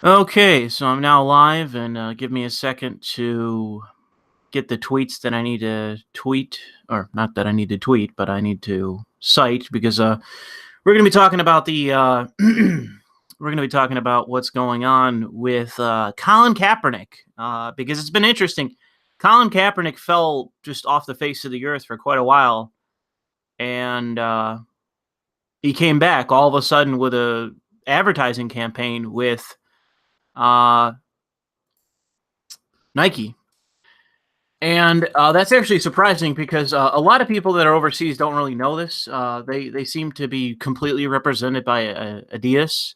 Okay, so I'm now live, and give me a second to get the tweets that I need to tweet, or not that I need to tweet, but I need to cite because we're going to be talking about the we're going to be talking about what's going on with Colin Kaepernick because it's been interesting. Colin Kaepernick fell just off the face of the earth for quite a while, and he came back all of a sudden with a advertising campaign with uh, Nike. And that's actually surprising because a lot of people that are overseas don't really know this. They seem to be completely represented by Adidas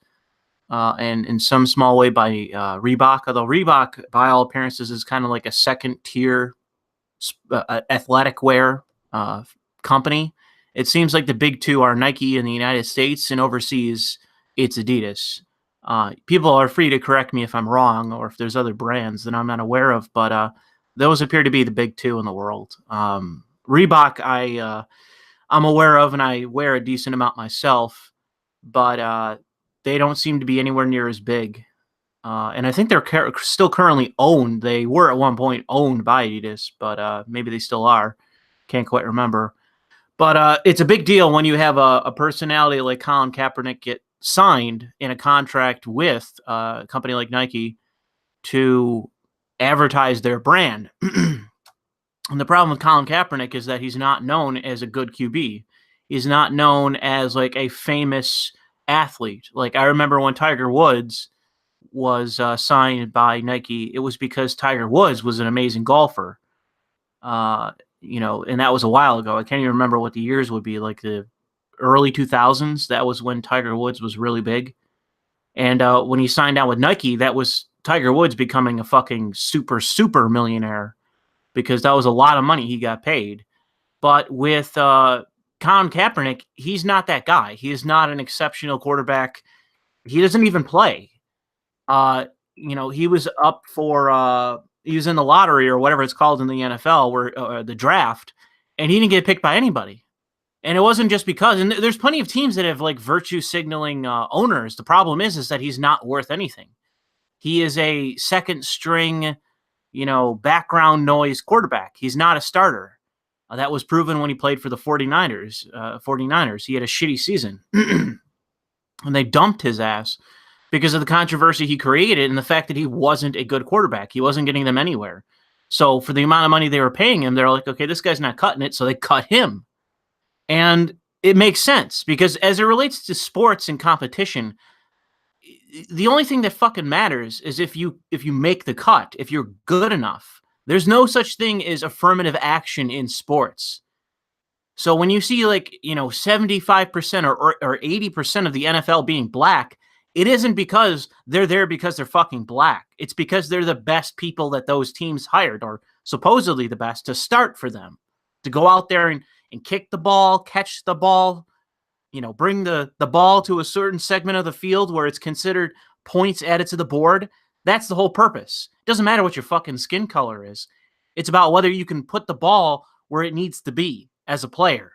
and in some small way by Reebok. Although Reebok, by all appearances, is kind of like a second tier athletic wear company. It seems like the big two are Nike in the United States, and overseas it's Adidas. People are free to correct me if I'm wrong or if there's other brands that I'm not aware of, but those appear to be the big two in the world. Reebok, I'm aware of, and I wear a decent amount myself, but they don't seem to be anywhere near as big. And I think they're still currently owned. They were at one point owned by Adidas, but maybe they still are. Can't quite remember. But it's a big deal when you have a personality like Colin Kaepernick get signed in a contract with a company like Nike to advertise their brand. And the problem with Colin Kaepernick is that he's not known as a good QB. He's not known as like a famous athlete. Like I remember when Tiger Woods was signed by Nike, it was because Tiger Woods was an amazing golfer. And that was a while ago. I can't even remember what the years would be, like the early 2000s. That was when Tiger Woods was really big. And when he signed out with Nike, that was Tiger Woods becoming a fucking super millionaire because that was a lot of money he got paid. But with Colin Kaepernick, he's not that guy. He is not an exceptional quarterback. He doesn't even play. He was up for he was in the lottery or whatever it's called in the NFL, where the draft, and he didn't get picked by anybody. And it wasn't just because, and there's plenty of teams that have like virtue signaling owners. The problem is that he's not worth anything. He is a second string, background noise quarterback. He's not a starter. That was proven when he played for the 49ers. 49ers. He had a shitty season. And they dumped his ass because of the controversy he created and the fact that he wasn't a good quarterback. He wasn't getting them anywhere. So for the amount of money they were paying him, they're like, okay, this guy's not cutting it. So they cut him. And it makes sense because as it relates to sports and competition, the only thing that fucking matters is if you make the cut, if you're good enough. There's no such thing as affirmative action in sports. So when you see 75% or 80% of the NFL being black, it isn't because they're there because they're fucking black. It's because they're the best people that those teams hired, or supposedly the best, to start for them, to go out there and kick the ball, catch the ball, bring the ball to a certain segment of the field where it's considered points added to the board. That's the whole purpose. It doesn't matter what your fucking skin color is. It's about whether you can put the ball where it needs to be as a player.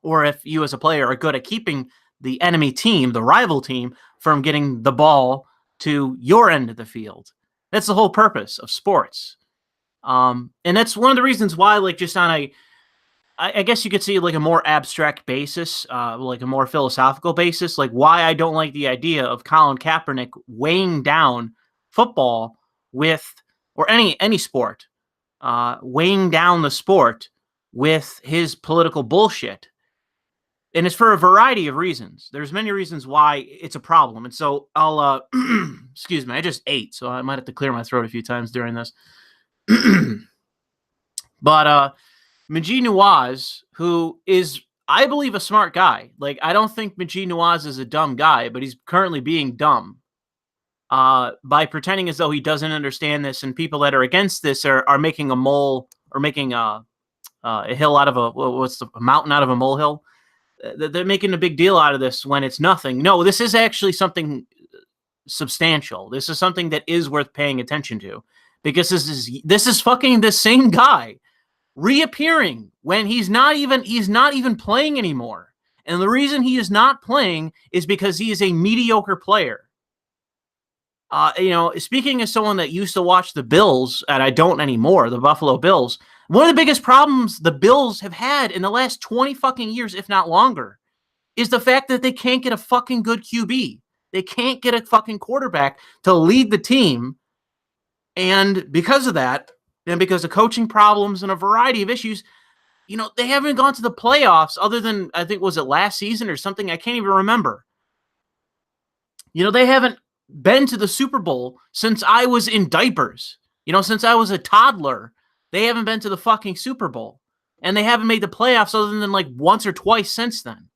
Or if you as a player are good at keeping the enemy team, the rival team, from getting the ball to your end of the field. That's the whole purpose of sports. And that's one of the reasons why, like, just on I guess you could see like a more abstract basis, like a more philosophical basis, like why I don't like the idea of Colin Kaepernick weighing down football with, or any sport, weighing down the sport with his political bullshit. And it's for a variety of reasons. There's many reasons why it's a problem. And so I'll, excuse me, I just ate, so I might have to clear my throat a few times during this. But Majid Nawaz, who is, I believe, a smart guy. Like, I don't think Majid Nawaz is a dumb guy, but he's currently being dumb by pretending as though he doesn't understand this, and people that are against this are making a mole, or making a hill out of a mountain out of a molehill. They're making a big deal out of this when it's nothing. No, this is actually something substantial. This is something that is worth paying attention to, because this is fucking the same guy reappearing when he's not even playing anymore. And the reason he is not playing is because he is a mediocre player. Speaking as someone that used to watch the Bills, and I don't anymore, the Buffalo Bills, one of the biggest problems the Bills have had in the last 20 fucking years, if not longer, is the fact that they can't get a fucking good QB. They can't get a fucking quarterback to lead the team. And because of that, and because of coaching problems and a variety of issues, they haven't gone to the playoffs other than, I think, was it last season or something? I can't even remember. They haven't been to the Super Bowl since I was in diapers. Since I was a toddler, they haven't been to the fucking Super Bowl. And they haven't made the playoffs other than like once or twice since then.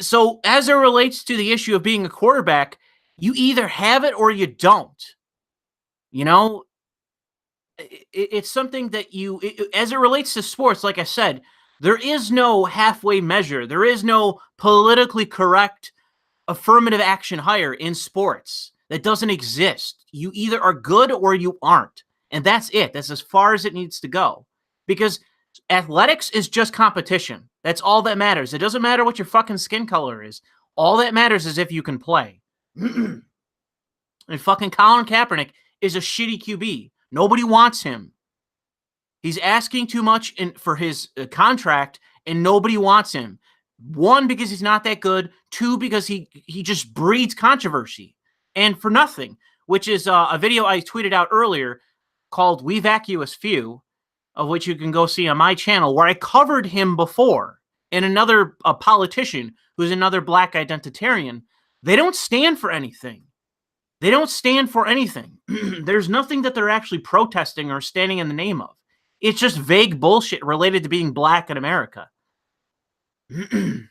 So as it relates to the issue of being a quarterback, you either have it or you don't. It's something that as it relates to sports, like I said, there is no halfway measure. There is no politically correct affirmative action hire in sports. That doesn't exist. You either are good or you aren't. And that's it. That's as far as it needs to go. Because athletics is just competition. That's all that matters. It doesn't matter what your fucking skin color is. All that matters is if you can play. And fucking Colin Kaepernick is a shitty QB. Nobody wants him. He's asking too much for his contract, and nobody wants him. One, because he's not that good. Two, because he just breeds controversy. And for nothing, which is a video I tweeted out earlier called We Vacuous Few, of which you can go see on my channel, where I covered him before. And another politician who's another black identitarian. They don't stand for anything. They don't stand for anything. There's nothing that they're actually protesting or standing in the name of. It's just vague bullshit related to being black in America. And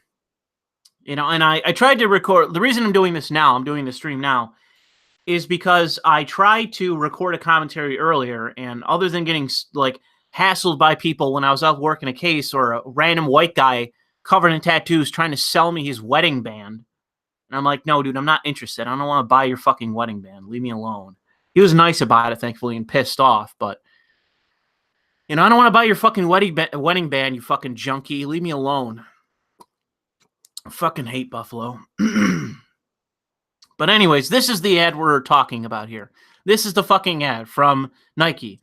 I tried to record. The reason I'm doing this now, I'm doing the stream now, is because I tried to record a commentary earlier, and other than getting like hassled by people when I was out working a case, or a random white guy covered in tattoos trying to sell me his wedding band, and I'm like, no, dude, I'm not interested. I don't want to buy your fucking wedding band. Leave me alone. He was nice about it, thankfully, and pissed off, but I don't want to buy your fucking wedding band, you fucking junkie. Leave me alone. I fucking hate Buffalo. But anyways, this is the ad we're talking about here. This is the fucking ad from Nike,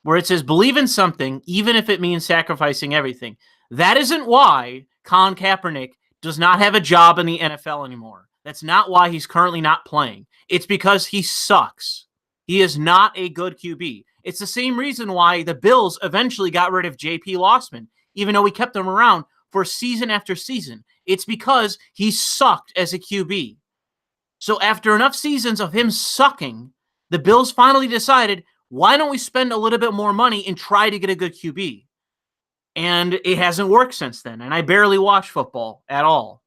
where it says, believe in something, even if it means sacrificing everything. That isn't why Colin Kaepernick does not have a job in the NFL anymore. That's not why he's currently not playing. It's because he sucks. He is not a good QB. It's the same reason why the Bills eventually got rid of J.P. Lossman, even though we kept him around for season after season. It's because he sucked as a QB. So after enough seasons of him sucking, the Bills finally decided, why don't we spend a little bit more money and try to get a good QB? And it hasn't worked since then. And I barely watch football at all,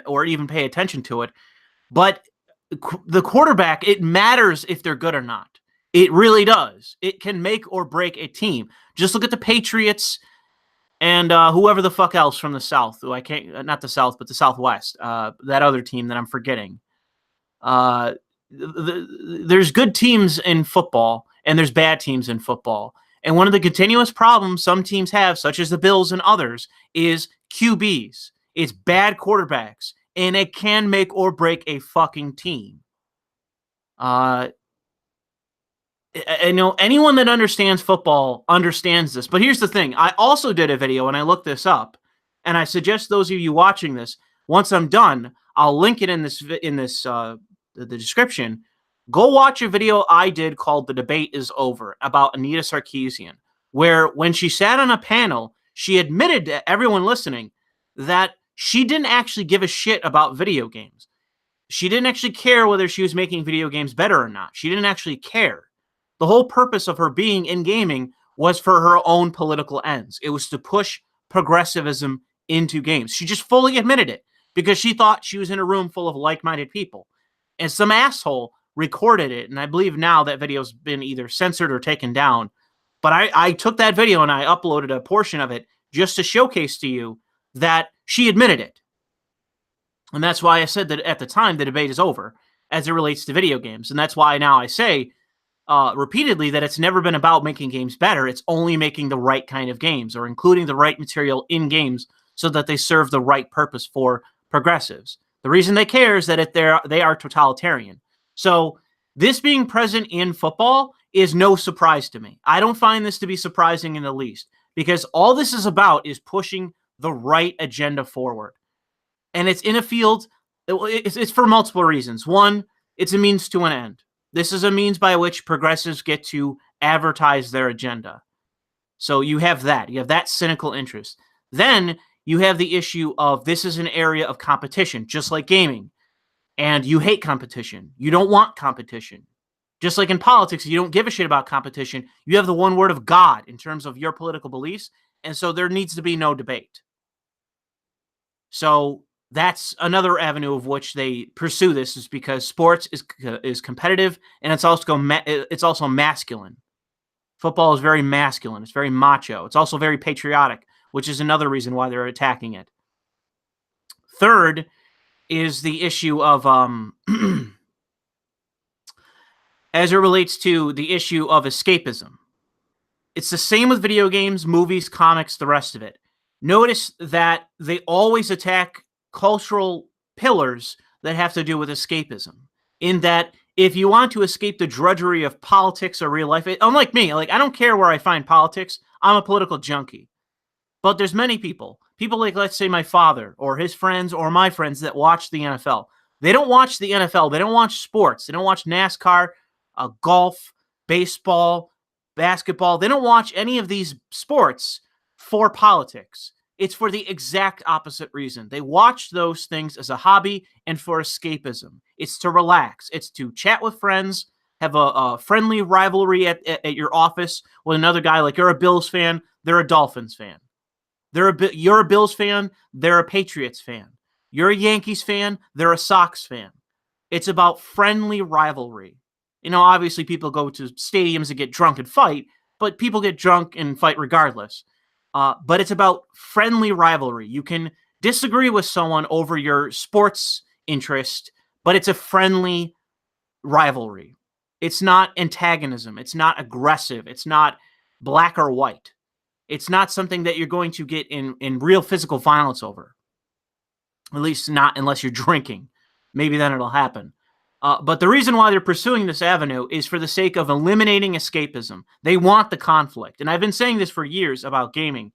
or even pay attention to it. But the quarterback, it matters if they're good or not. It really does. It can make or break a team. Just look at the Patriots and whoever the fuck else from the South, who I can't, not the South, but the Southwest, that other team that I'm forgetting. There's good teams in football, and there's bad teams in football. And one of the continuous problems some teams have, such as the Bills and others, is QBs. It's bad quarterbacks, and it can make or break a fucking team. Anyone that understands football understands this. But here's the thing. I also did a video, and I looked this up, and I suggest those of you watching this, once I'm done, I'll link it in the description. Go watch a video I did called The Debate is Over about Anita Sarkeesian, where when she sat on a panel, she admitted to everyone listening that she didn't actually give a shit about video games. She didn't actually care whether she was making video games better or not. She didn't actually care. The whole purpose of her being in gaming was for her own political ends. It was to push progressivism into games. She just fully admitted it because she thought she was in a room full of like-minded people. And some asshole recorded it, and I believe now that video's been either censored or taken down. But I took that video and I uploaded a portion of it just to showcase to you that she admitted it. And that's why I said that at the time the debate is over as it relates to video games. And that's why now I say repeatedly that it's never been about making games better. It's only making the right kind of games or including the right material in games so that they serve the right purpose for progressives. The reason they care is that they are totalitarian. So this being present in football is no surprise to me. I don't find this to be surprising in the least, because all this is about is pushing the right agenda forward. And it's in a field, it's for multiple reasons. One, it's a means to an end. This is a means by which progressives get to advertise their agenda. So you have that cynical interest. Then you have the issue of this is an area of competition, just like gaming. And you hate competition. You don't want competition. Just like in politics, you don't give a shit about competition. You have the one word of God in terms of your political beliefs. And so there needs to be no debate. So that's another avenue of which they pursue this, is because sports is competitive, and it's also masculine. Football is very masculine. It's very macho. It's also very patriotic, which is another reason why they're attacking it. Third is the issue of as it relates to the issue of escapism. It's the same with video games, movies, comics, the rest of it. Notice that they always attack cultural pillars that have to do with escapism, in that if you want to escape the drudgery of politics or real life, unlike me, like, I don't care where I find politics. I'm a political junkie. But there's many people like, let's say, my father or his friends or my friends that watch the NFL. They don't watch the NFL. They don't watch sports. They don't watch NASCAR, golf, baseball, basketball. They don't watch any of these sports for politics. It's for the exact opposite reason. They watch those things as a hobby and for escapism. It's to relax. It's to chat with friends, have a friendly rivalry at your office with another guy. Like, you're a Bills fan, they're a Dolphins fan. You're a Bills fan, they're a Patriots fan. You're a Yankees fan, they're a Sox fan. It's about friendly rivalry. You know, obviously people go to stadiums and get drunk and fight, but people get drunk and fight regardless. But it's about friendly rivalry. You can disagree with someone over your sports interest, but it's a friendly rivalry. It's not antagonism. It's not aggressive. It's not black or white. It's not something that you're going to get in real physical violence over. At least not unless you're drinking. Maybe then it'll happen. But the reason why they're pursuing this avenue is for the sake of eliminating escapism. They want the conflict. And I've been saying this for years about gaming.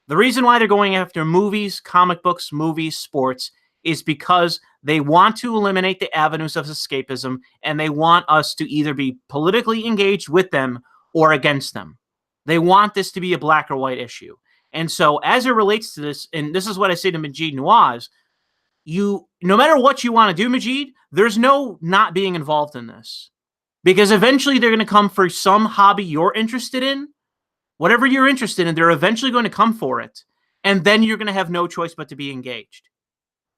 The reason why they're going after movies, comic books, movies, sports, is because they want to eliminate the avenues of escapism, and they want us to either be politically engaged with them or against them. They want this to be a black or white issue. And so as it relates to this, and this is what I say to Majid Nawaz, no matter what you want to do, Majid, there's no not being involved in this. Because eventually they're going to come for some hobby you're interested in. Whatever you're interested in, they're eventually going to come for it. And then you're going to have no choice but to be engaged.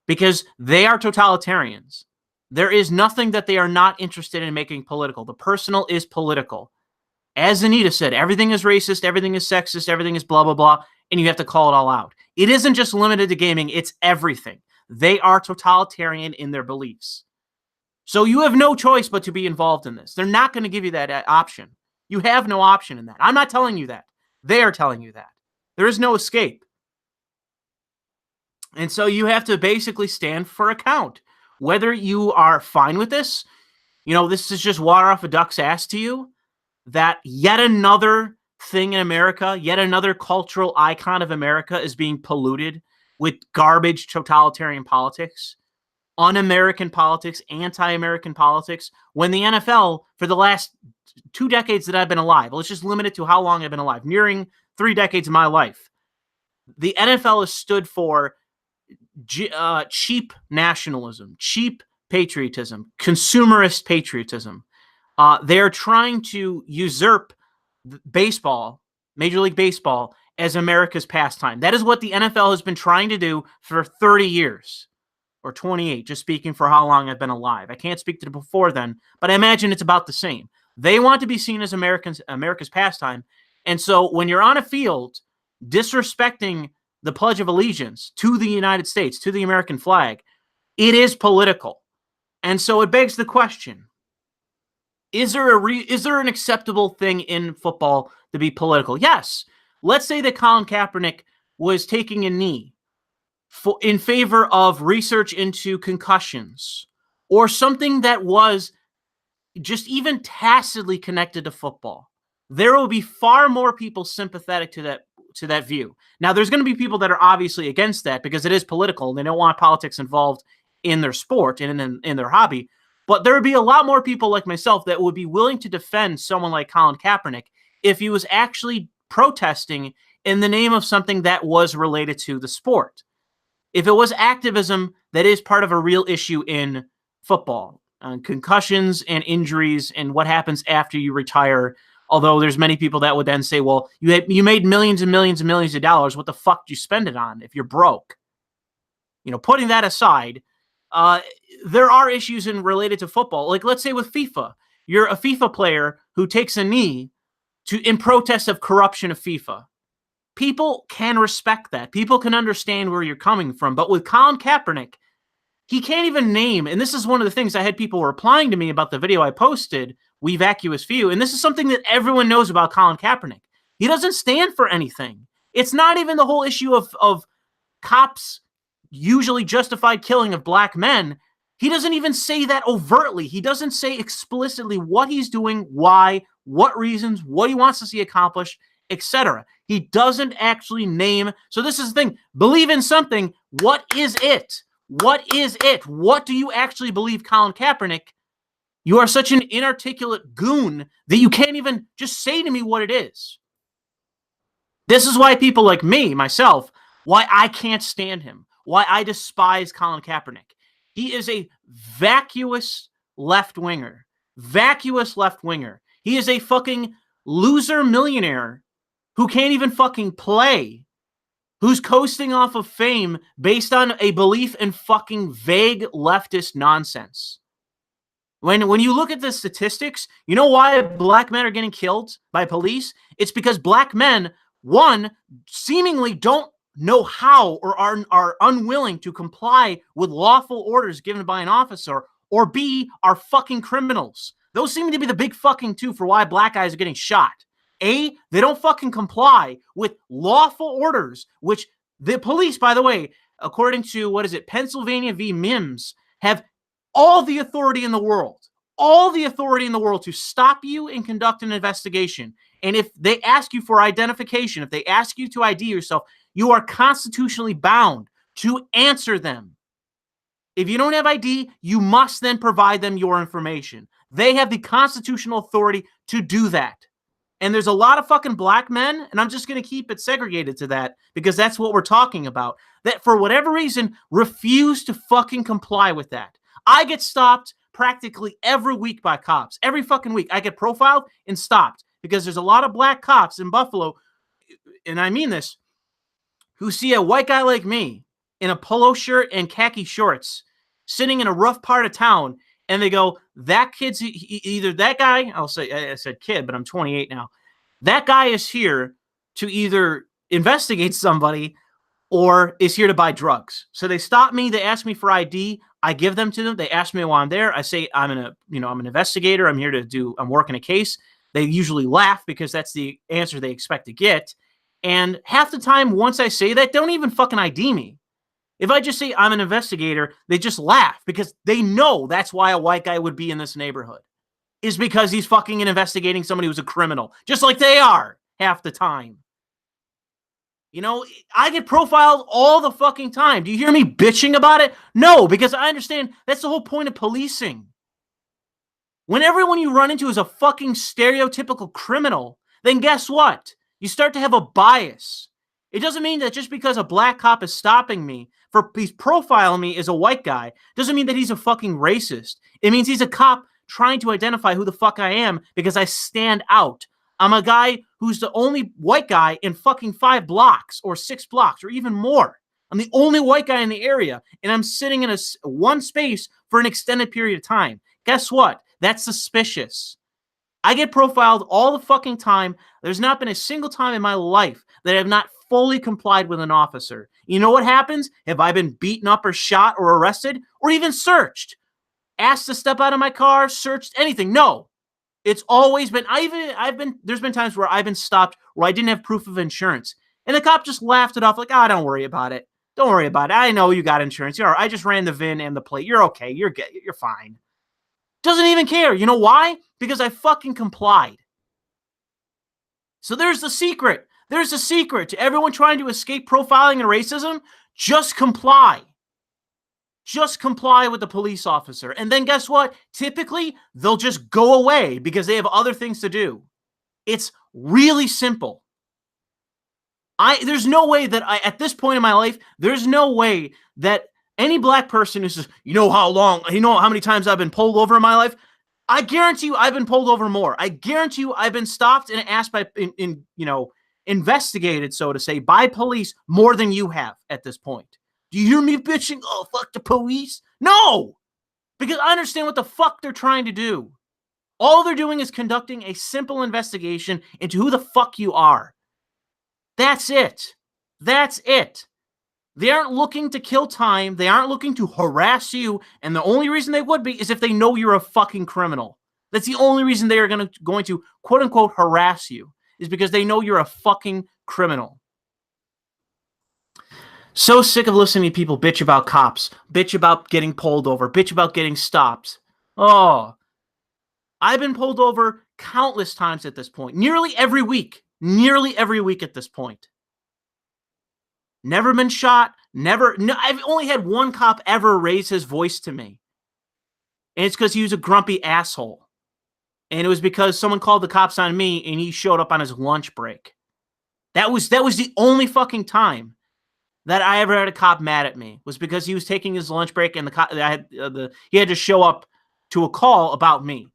Because they are totalitarians. There is nothing that they are not interested in making political. The personal is political. As Anita said, everything is racist, everything is sexist, everything is blah, blah, blah, and you have to call it all out. It isn't just limited to gaming, it's everything. They are totalitarian in their beliefs. So you have no choice but to be involved in this. They're not going to give you that option. You have no option in that. I'm not telling you that. They are telling you that. There is no escape. And so you have to basically stand for account. Whether you are fine with this, this is just water off a duck's ass to you, that yet another thing in America, yet another cultural icon of America is being polluted with garbage totalitarian politics, un-American politics, anti-American politics, when the NFL, for the last 2 decades that I've been alive, let's just limit it to how long I've been alive, nearing 3 decades of my life, the NFL has stood for cheap nationalism, cheap patriotism, consumerist patriotism. They're trying to usurp baseball, Major League Baseball, as America's pastime. That is what the NFL has been trying to do for 30 years, or 28, just speaking for how long I've been alive. I can't speak to the before then, but I imagine it's about the same. They want to be seen as America's pastime. And so when you're on a field disrespecting the Pledge of Allegiance to the United States, to the American flag, it is political. And so it begs the question, is there an acceptable thing in football to be political? Yes. Let's say that Colin Kaepernick was taking a knee in favor of research into concussions or something that was just even tacitly connected to football, there will be far more people sympathetic to that view. Now, there's going to be people that are obviously against that because it is political and they don't want politics involved in their sport and in their hobby. But there would be a lot more people like myself that would be willing to defend someone like Colin Kaepernick if he was actually protesting in the name of something that was related to the sport. If it was activism that is part of a real issue in football, concussions and injuries and what happens after you retire. Although there's many people that would then say, well, you made millions and millions and millions of dollars. What the fuck do you spend it on if you're broke? Putting that aside, there are issues related to football. Like, let's say with FIFA, you're a FIFA player who takes a knee in protest of corruption of FIFA. People can respect that. People can understand where you're coming from. But with Colin Kaepernick, he can't even name, and this is one of the things I had people replying to me about the video I posted, We Vacuous Few, and this is something that everyone knows about Colin Kaepernick. He doesn't stand for anything. It's not even the whole issue of cops usually justified killing of black men. He doesn't even say that overtly. He doesn't say explicitly what he's doing, why, what reasons, what he wants to see accomplished, etc. He doesn't actually name. So this is the thing. Believe in something. What is it? What is it? What do you actually believe, Colin Kaepernick? You are such an inarticulate goon that you can't even just say to me what it is. This is why people like me, myself, why I can't stand him, why I despise Colin Kaepernick. He is a vacuous left-winger. Vacuous left-winger. He is a fucking loser millionaire who can't even fucking play, who's coasting off of fame based on a belief in fucking vague leftist nonsense. When you look at the statistics, you know why black men are getting killed by police? It's because black men, one, seemingly don't know how or are unwilling to comply with lawful orders given by an officer, or B, are fucking criminals. Those seem to be the big fucking two for why black guys are getting shot. A, they don't fucking comply with lawful orders, which the police, by the way, according to, Pennsylvania v. Mims, have all the authority in the world to stop you and conduct an investigation. And if they ask you for identification, if they ask you to ID yourself, you are constitutionally bound to answer them. If you don't have ID, you must then provide them your information. They have the constitutional authority to do that. And there's a lot of fucking black men, and I'm just going to keep it segregated to that because that's what we're talking about, that for whatever reason refuse to fucking comply with that. I get stopped practically every week by cops. Every fucking week. I get profiled and stopped because there's a lot of black cops in Buffalo, and I mean this, who see a white guy like me in a polo shirt and khaki shorts sitting in a rough part of town, and they go, that kid's either that guy, I said kid, but I'm 28 now. That guy is here to either investigate somebody or is here to buy drugs. So they stop me. They ask me for ID. I give them to them. They ask me why I'm there. I say, I'm an investigator. I'm working a case. They usually laugh because that's the answer they expect to get. And half the time, once I say that, don't even fucking ID me. If I just say I'm an investigator, they just laugh because they know that's why a white guy would be in this neighborhood, is because he's fucking investigating somebody who's a criminal, just like they are half the time. I get profiled all the fucking time. Do you hear me bitching about it? No, because I understand that's the whole point of policing. When everyone you run into is a fucking stereotypical criminal, then guess what? You start to have a bias. It doesn't mean that just because a black cop is stopping me, he's profiling me as a white guy, doesn't mean that he's a fucking racist. It means he's a cop trying to identify who the fuck I am because I stand out. I'm a guy who's the only white guy in fucking 5 blocks or 6 blocks or even more. I'm the only white guy in the area, and I'm sitting in one space for an extended period of time. Guess what? That's suspicious. I get profiled all the fucking time. There's not been a single time in my life that I have not fully complied with an officer. You know what happens? Have I been beaten up or shot or arrested or even searched? Asked to step out of my car, searched, anything? No. It's always been, there's been times where I've been stopped where I didn't have proof of insurance. And the cop just laughed it off like, don't worry about it. Don't worry about it. I know you got insurance. You're all right. I just ran the VIN and the plate. You're okay. You're fine. Doesn't even care. You know why? Because I fucking complied. So there's the secret. There's a secret to everyone trying to escape profiling and racism. Just comply. Just comply with the police officer. And then guess what? Typically, they'll just go away because they have other things to do. It's really simple. There's no way that at this point in my life, there's no way that any black person who says, you know how many times I've been pulled over in my life? I guarantee you I've been pulled over more. I guarantee you I've been stopped and asked investigated, so to say, by police more than you have at this point. Do you hear me bitching? Oh, fuck the police. No, because I understand what the fuck they're trying to do. All they're doing is conducting a simple investigation into who the fuck you are. That's it. That's it. They aren't looking to kill time. They aren't looking to harass you. And the only reason they would be is if they know you're a fucking criminal. That's the only reason they are going to quote unquote harass you, is because they know you're a fucking criminal. So sick of listening to people bitch about cops, bitch about getting pulled over, bitch about getting stopped. Oh, I've been pulled over countless times at this point. Nearly every week at this point. Never been shot. I've only had one cop ever raise his voice to me. And it's because he was a grumpy asshole. And it was because someone called the cops on me and he showed up on his lunch break. That was the only fucking time that I ever had a cop mad at me, was because he was taking his lunch break and he had to show up to a call about me.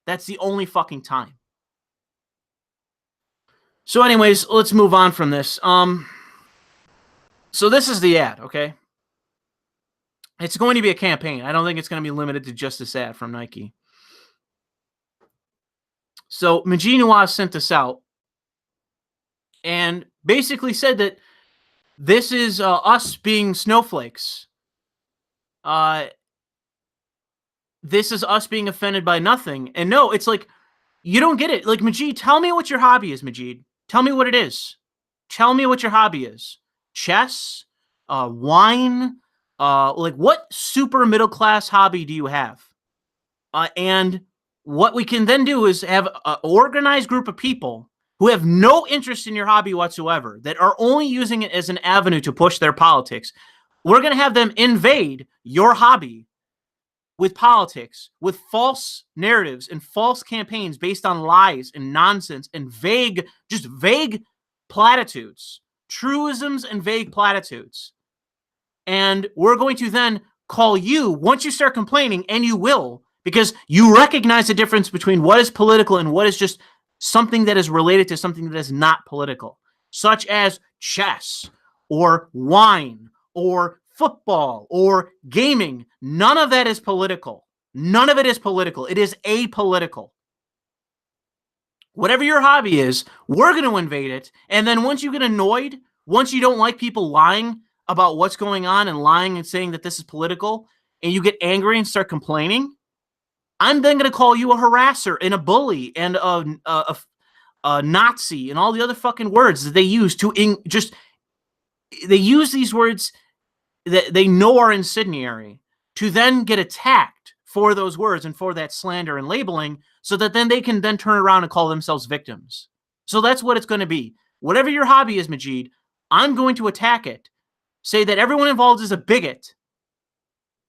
That's the only fucking time. So anyways, let's move on from this. So this is the ad, okay? It's going to be a campaign. I don't think it's going to be limited to just this ad from Nike. So Majid Nawaz sent this out and basically said that this is us being snowflakes. This is us being offended by nothing. And no, it's like, you don't get it. Like, Majid, tell me what your hobby is, Majid. Tell me what it is. Tell me what your hobby is. Chess? Wine? Like, what super middle class hobby do you have? And what we can then do is have an organized group of people who have no interest in your hobby whatsoever, that are only using it as an avenue to push their politics. We're going to have them invade your hobby with politics, with false narratives and false campaigns based on lies and nonsense and vague platitudes, truisms and vague platitudes. And we're going to then call you, once you start complaining, and you will, because you recognize the difference between what is political and what is just something that is related to something that is not political, such as chess or wine or football or gaming. None of that is political. None of it is political. It is apolitical. Whatever your hobby is, we're going to invade it. And then once you get annoyed, once you don't like people lying about what's going on and lying and saying that this is political, and you get angry and start complaining, I'm then going to call you a harasser and a bully and a Nazi and all the other fucking words that they use to they use these words that they know are incendiary to then get attacked for those words and for that slander and labeling, so that then they can then turn around and call themselves victims. So that's what it's going to be. Whatever your hobby is, Majid, I'm going to attack it. Say that everyone involved is a bigot.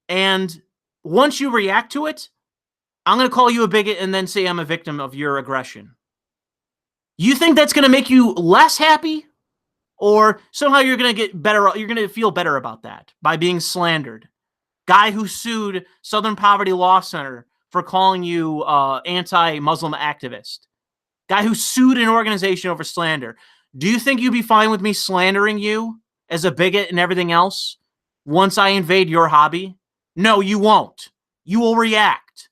And once you react to it, I'm going to call you a bigot and then say I'm a victim of your aggression. You think that's going to make you less happy? Or somehow you're going to get better, you're going to feel better about that by being slandered? Guy who sued Southern Poverty Law Center for calling you anti-Muslim activist. Guy who sued an organization over slander. Do you think you'd be fine with me slandering you as a bigot and everything else once I invade your hobby? No, you won't. You will react.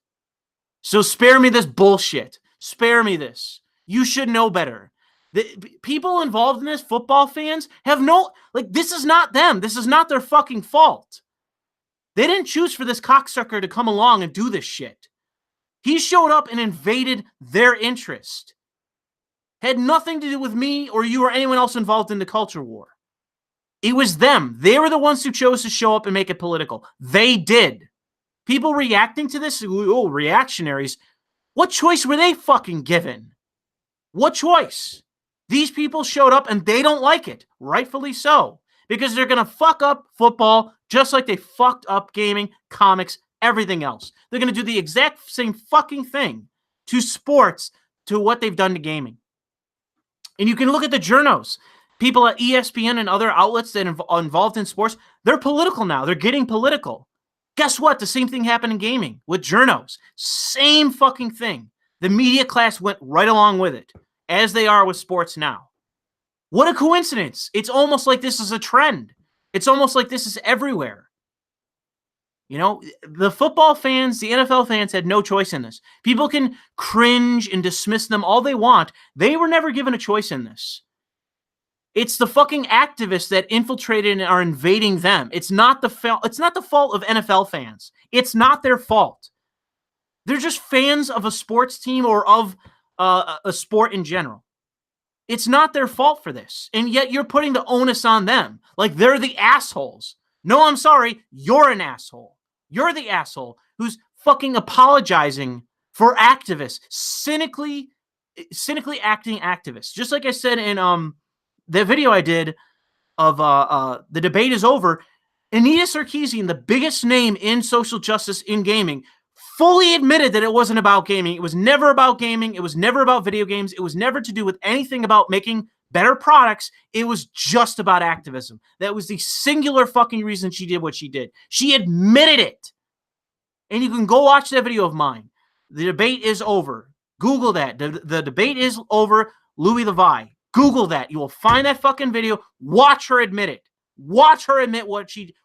So spare me this bullshit. Spare me this. You should know better. The people involved in this, football fans, have no, like, this is not them. This is not their fucking fault. They didn't choose for this cocksucker to come along and do this shit. He showed up and invaded their interest. Had nothing to do with me or you or anyone else involved in the culture war. It was them. They were the ones who chose to show up and make it political. They did. People reacting to this, oh, reactionaries. What choice were they fucking given? What choice? These people showed up and they don't like it. Rightfully so. Because they're going to fuck up football just like they fucked up gaming, comics, everything else. They're going to do the exact same fucking thing to sports, to what they've done to gaming. And you can look at the journos. People at ESPN and other outlets that are involved in sports, they're political now. They're getting political. Guess what? The same thing happened in gaming with journos. Same fucking thing. The media class went right along with it, as they are with sports now. What a coincidence. It's almost like this is a trend. It's almost like this is everywhere. You know, the football fans, the NFL fans had no choice in this. People can cringe and dismiss them all they want. They were never given a choice in this. It's the fucking activists that infiltrated and are invading them. It's not the fault of NFL fans. It's not their fault. They're just fans of a sports team or of a sport in general. It's not their fault for this. And yet you're putting the onus on them. Like they're the assholes. No, I'm sorry. You're an asshole. You're the asshole who's fucking apologizing for activists, cynically acting activists. Just like I said in the video I did of The Debate Is Over, Anita Sarkeesian, the biggest name in social justice in gaming, fully admitted that it wasn't about gaming. It was never about gaming. It was never about video games. It was never to do with anything about making better products. It was just about activism. That was the singular fucking reason she did what she did. She admitted it. And you can go watch that video of mine. The Debate Is Over. Google that. The Debate Is Over, Louis Le Vau. Google that. You will find that fucking video. Watch her admit it. Watch her admit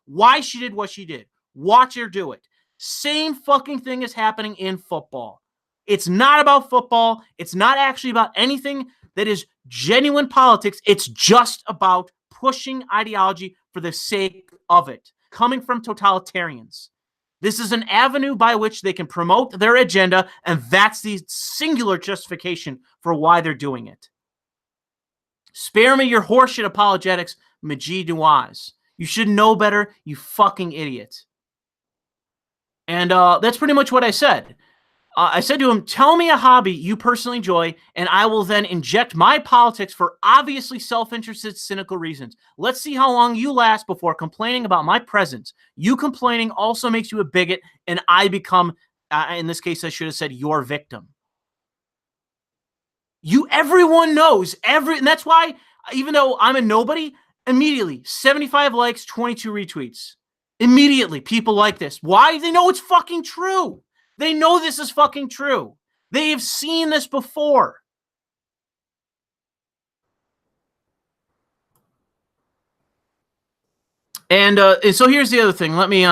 why she did what she did. Watch her do it. Same fucking thing is happening in football. It's not about football. It's not actually about anything that is genuine politics. It's just about pushing ideology for the sake of it, coming from totalitarians. This is an avenue by which they can promote their agenda, and that's the singular justification for why they're doing it. Spare me your horseshit apologetics, Majid Nawaz. You should know better, you fucking idiot. And that's pretty much what I said. I said to him, tell me a hobby you personally enjoy, and I will then inject my politics for obviously self-interested, cynical reasons. Let's see how long you last before complaining about my presence. You complaining also makes you a bigot, and I become, in this case, I should have said your victim. Everyone knows, and that's why, even though I'm a nobody, immediately, 75 likes, 22 retweets. Immediately, people like this. Why? They know it's fucking true. They know this is fucking true. They have seen this before. And so here's the other thing. Let me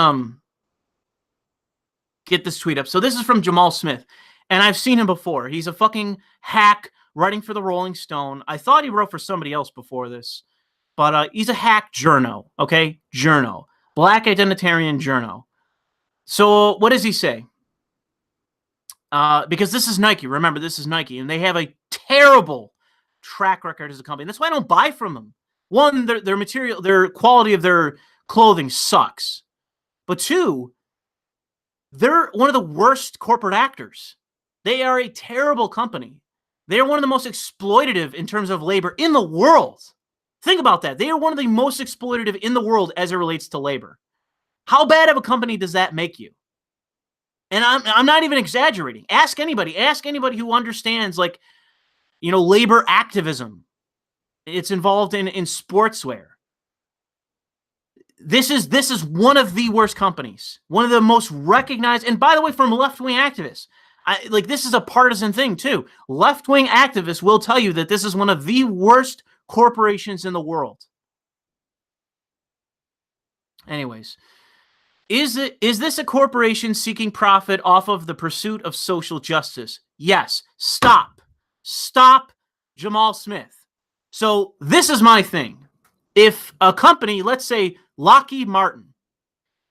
get this tweet up. So this is from Jamal Smith, and I've seen him before. He's a fucking hack writing for the Rolling Stone. I thought he wrote for somebody else before this, but he's a hack journo, okay? Journo. Black identitarian journo. So what does he say? Because this is Nike. Remember, this is Nike, and they have a terrible track record as a company. That's why I don't buy from them. One, their material, their quality of their clothing sucks. But two, they're one of the worst corporate actors. They are a terrible company. They are one of the most exploitative in terms of labor in the world. Think about that. They are one of the most exploitative in the world as it relates to labor. How bad of a company does that make you? And I'm not even exaggerating. Ask anybody who understands, like, you know, labor activism. It's involved in sportswear. This is one of the worst companies. One of the most recognized, and by the way, from left-wing activists. This is a partisan thing too. Left-wing activists will tell you that this is one of the worst corporations in the world. Anyways, is this a corporation seeking profit off of the pursuit of social justice? Yes. Stop, Jamal Smith. So this is my thing. If a company, let's say Lockheed Martin,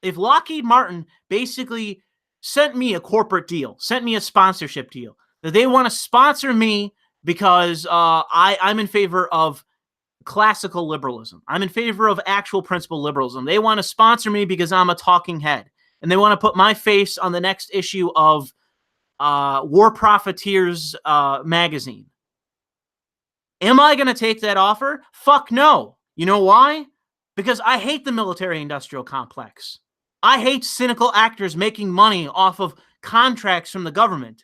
if Lockheed Martin basically sent me a corporate deal, sent me a sponsorship deal, that they want to sponsor me because I'm in favor of classical liberalism. I'm in favor of actual principle liberalism. They want to sponsor me because I'm a talking head. And they want to put my face on the next issue of War Profiteers magazine. Am I going to take that offer? Fuck no. You know why? Because I hate the military-industrial complex. I hate cynical actors making money off of contracts from the government,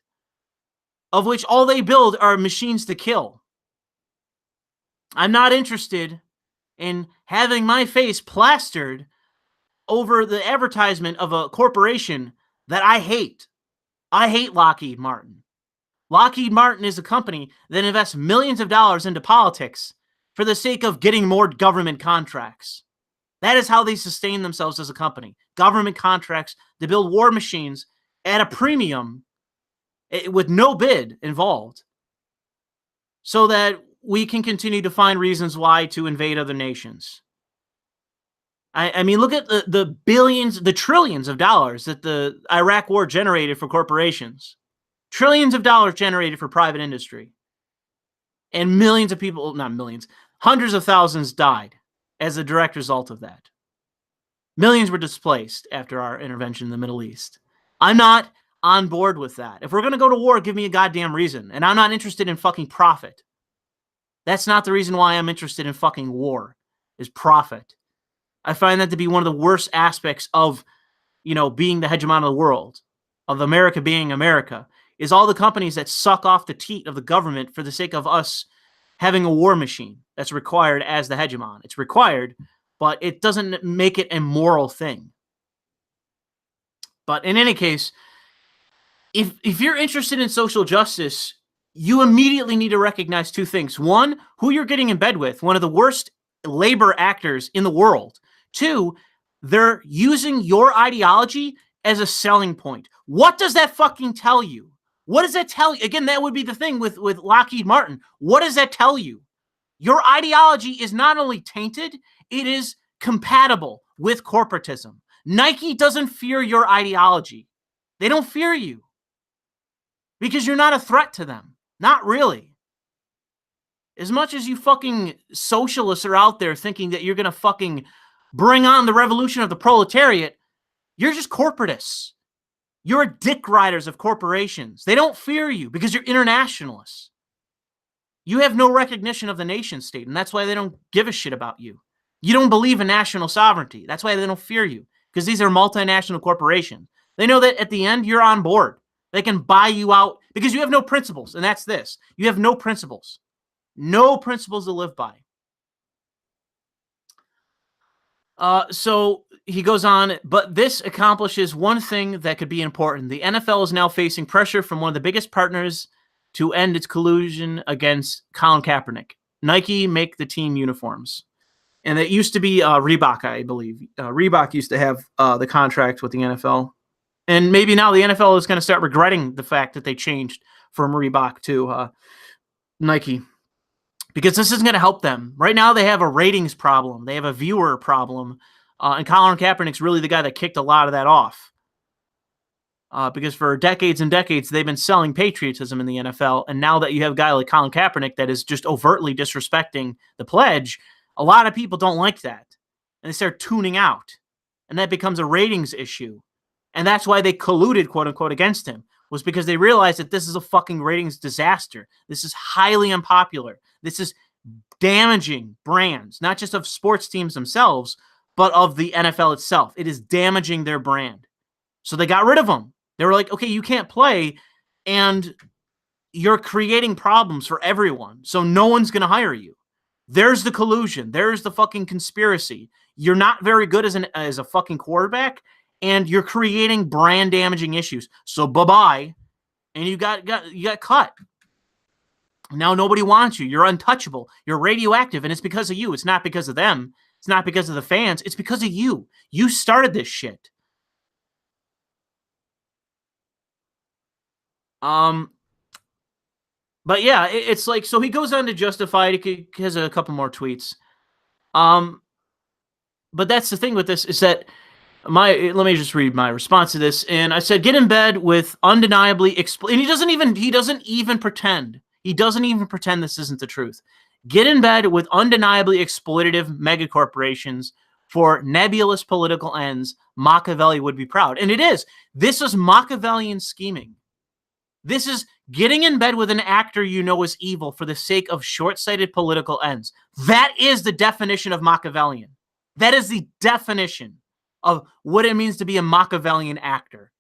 of which all they build are machines to kill. I'm not interested in having my face plastered over the advertisement of a corporation that I hate. I hate Lockheed Martin. Lockheed Martin is a company that invests millions of dollars into politics for the sake of getting more government contracts. That is how they sustain themselves as a company. Government contracts to build war machines at a premium with no bid involved, so that we can continue to find reasons why to invade other nations. I mean, look at the billions, the trillions of dollars that the Iraq war generated for corporations. Trillions of dollars generated for private industry. And millions of people, not millions, hundreds of thousands died as a direct result of that. Millions were displaced after our intervention in the Middle East. I'm not on board with that. If we're going to go to war, give me a goddamn reason. And I'm not interested in fucking profit. That's not the reason why I'm interested in fucking war, is profit. I find that to be one of the worst aspects of, being the hegemon of the world, of America being America, is all the companies that suck off the teat of the government for the sake of us having a war machine that's required as the hegemon. It's required, but it doesn't make it a moral thing. But in any case, if you're interested in social justice, you immediately need to recognize two things. One, who you're getting in bed with, one of the worst labor actors in the world. Two, they're using your ideology as a selling point. What does that fucking tell you? What does that tell you? Again, that would be the thing with Lockheed Martin. What does that tell you? Your ideology is not only tainted, it is compatible with corporatism. Nike doesn't fear your ideology. They don't fear you because you're not a threat to them. Not really. As much as you fucking socialists are out there thinking that you're going to fucking bring on the revolution of the proletariat, you're just corporatists. You're dick riders of corporations. They don't fear you because you're internationalists. You have no recognition of the nation state, and that's why they don't give a shit about you. You don't believe in national sovereignty. That's why they don't fear you, because these are multinational corporations. They know that at the end, you're on board. They can buy you out because you have no principles, and that's this. You have no principles. No principles to live by. So he goes on, but this accomplishes one thing that could be important. The NFL is now facing pressure from one of the biggest partners to end its collusion against Colin Kaepernick. Nike make the team uniforms. And it used to be Reebok, I believe. Reebok used to have the contract with the NFL. And maybe now the NFL is going to start regretting the fact that they changed from Reebok to Nike, because this isn't going to help them. Right now they have a ratings problem. They have a viewer problem. And Colin Kaepernick's really the guy that kicked a lot of that off. Because for decades and decades, they've been selling patriotism in the NFL. And now that you have a guy like Colin Kaepernick that is just overtly disrespecting the pledge, a lot of people don't like that. And they start tuning out. And that becomes a ratings issue. And that's why they colluded, quote unquote, against him, was because they realized that this is a fucking ratings disaster. This is highly unpopular. This is damaging brands, not just of sports teams themselves, but of the NFL itself. It is damaging their brand. So they got rid of him. They were like, okay, you can't play, and you're creating problems for everyone. So no one's going to hire you. There's the collusion. There's the fucking conspiracy. You're not very good as a fucking quarterback, and you're creating brand damaging issues. So bye-bye. And you got cut. Now nobody wants you. You're untouchable. You're radioactive, and it's because of you. It's not because of them. It's not because of the fans. It's because of you. You started this shit. But yeah, it's like, so he goes on to justify it. He has a couple more tweets. But that's the thing with this, is that let me just read my response to this. And I said, get in bed with undeniably and he doesn't even pretend. He doesn't even pretend this isn't the truth. get in bed with undeniably exploitative megacorporations for nebulous political ends, Machiavelli would be proud. And it is. This is Machiavellian scheming. This is getting in bed with an actor you know is evil for the sake of short-sighted political ends. That is the definition of Machiavellian. That is the definition of what it means to be a Machiavellian actor.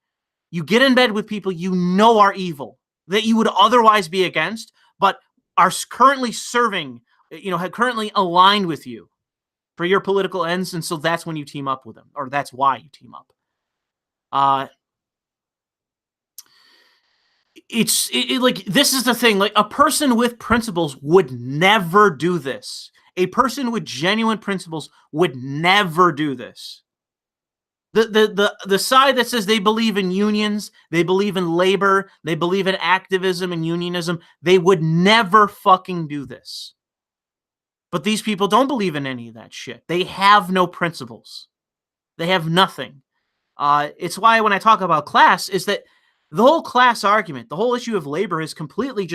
You get in bed with people you know are evil, that you would otherwise be against, but are currently serving, currently aligned with you for your political ends, and so that's when you team up with them, or that's why you team up. This is the thing. Like, a person with principles would never do this. A person with genuine principles would never do this. The side that says they believe in unions, they believe in labor, they believe in activism and unionism, they would never fucking do this. But these people don't believe in any of that shit. They have no principles. They have nothing. It's why when I talk about class, is that the whole class argument, the whole issue of labor is completely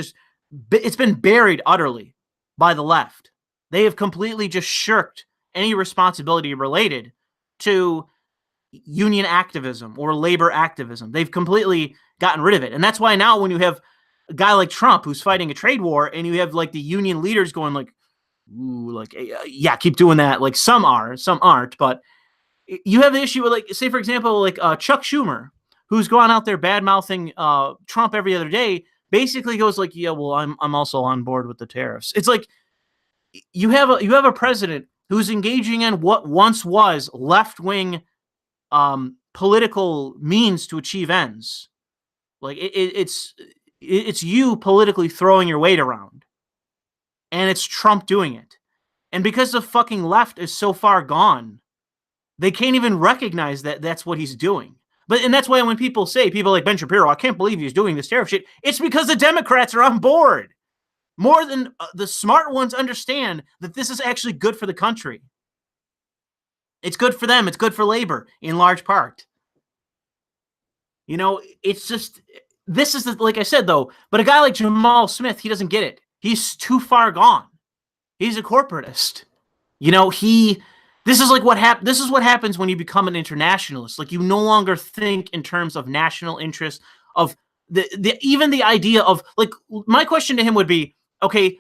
it's been buried utterly by the left. They have completely just shirked any responsibility related to union activism or labor activism. They've completely gotten rid of it. And that's why now when you have a guy like Trump who's fighting a trade war and you have like the union leaders going like, ooh, like, yeah, keep doing that. Like some are, some aren't, but you have the issue with, like, say for example, like Chuck Schumer, who's gone out there bad-mouthing Trump every other day, basically goes like, yeah, well, I'm also on board with the tariffs. It's like you have a president who's engaging in what once was left-wing political means to achieve ends. Like it's you politically throwing your weight around, and it's Trump doing it. And because the fucking left is so far gone, they can't even recognize that that's what he's doing. And that's why when people like Ben Shapiro, I can't believe he's doing this tariff shit, it's because the Democrats are on board. More than the smart ones understand that this is actually good for the country. It's good for them. It's good for labor in large part. It's just, this is like I said though, but a guy like Jamal Smith, he doesn't get it. He's too far gone. He's a corporatist. This is what happens when you become an internationalist. Like, you no longer think in terms of national interest, of even the idea of, like, my question to him would be, okay,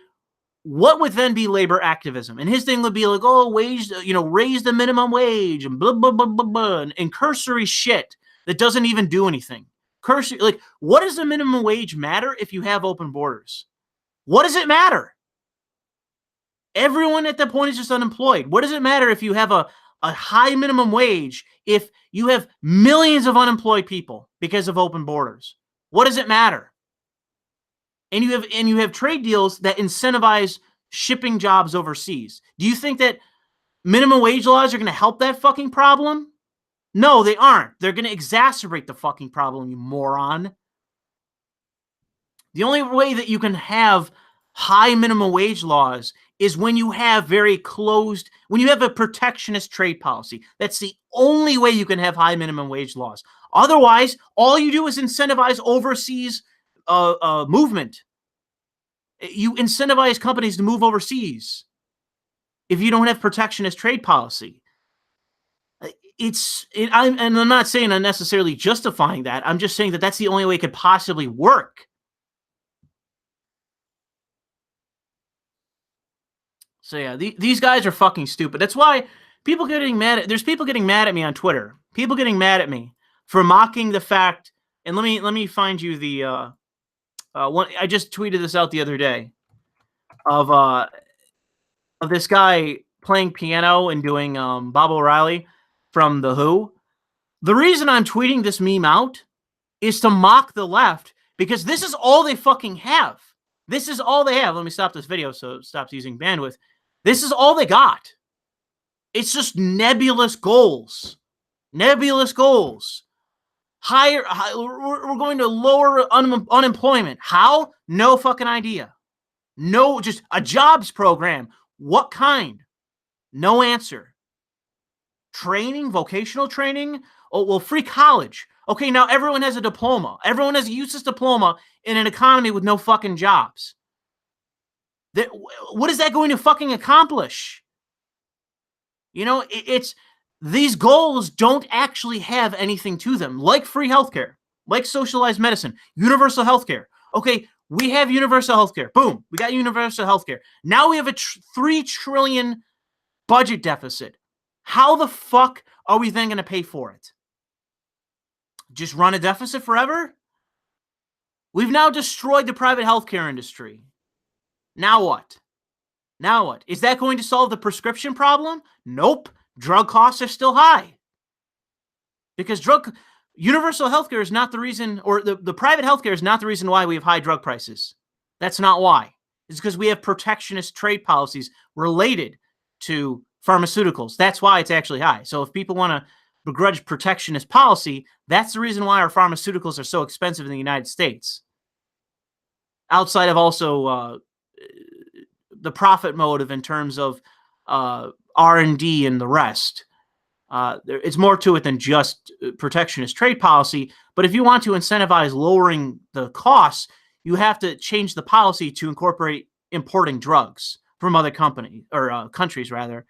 what would then be labor activism? And his thing would be like, oh, raise the minimum wage and blah, blah, blah, blah, blah, and cursory shit that doesn't even do anything. Cursory, like, what does the minimum wage matter if you have open borders? What does it matter? Everyone at that point is just unemployed. What does it matter if you have a high minimum wage if you have millions of unemployed people because of open borders? What does it matter? And you have trade deals that incentivize shipping jobs overseas. Do you think that minimum wage laws are going to help that fucking problem? No, they aren't. They're going to exacerbate the fucking problem, you moron. The only way that you can have high minimum wage laws is when you have when you have a protectionist trade policy. That's the only way you can have high minimum wage laws. Otherwise, all you do is incentivize overseas movement. You incentivize companies to move overseas if you don't have protectionist trade policy. I'm not saying I'm necessarily justifying that. I'm just saying that that's the only way it could possibly work. So yeah, these guys are fucking stupid. That's why there's people getting mad at me on Twitter. People getting mad at me for mocking the fact. And let me find you the one. I just tweeted this out the other day of this guy playing piano and doing Bob O'Reilly from The Who. The reason I'm tweeting this meme out is to mock the left, because this is all they fucking have. This is all they have. Let me stop this video so it stops using bandwidth. This is all they got. It's just nebulous goals. Nebulous goals. We're going to lower unemployment. How? No fucking idea. No, just a jobs program. What kind? No answer. Training, vocational training? Oh, well, free college. Okay, now everyone has a diploma. Everyone has a useless diploma in an economy with no fucking jobs. What is that going to fucking accomplish? You know, it's these goals don't actually have anything to them, like free healthcare, like socialized medicine, universal healthcare. Okay, we have universal healthcare. Boom, we got universal healthcare. Now we have a $3 trillion budget deficit. How the fuck are we then going to pay for it? Just run a deficit forever? We've now destroyed the private healthcare industry. Now what? Now what? Is that going to solve the prescription problem? Nope. Drug costs are still high. Because universal healthcare is not the reason, or the private healthcare is not the reason why we have high drug prices. That's not why. It's because we have protectionist trade policies related to pharmaceuticals. That's why it's actually high. So if people want to begrudge protectionist policy, that's the reason why our pharmaceuticals are so expensive in the United States. Outside of also the profit motive in terms of R&D and the rest. It's more to it than just protectionist trade policy. But if you want to incentivize lowering the costs, you have to change the policy to incorporate importing drugs from other countries rather,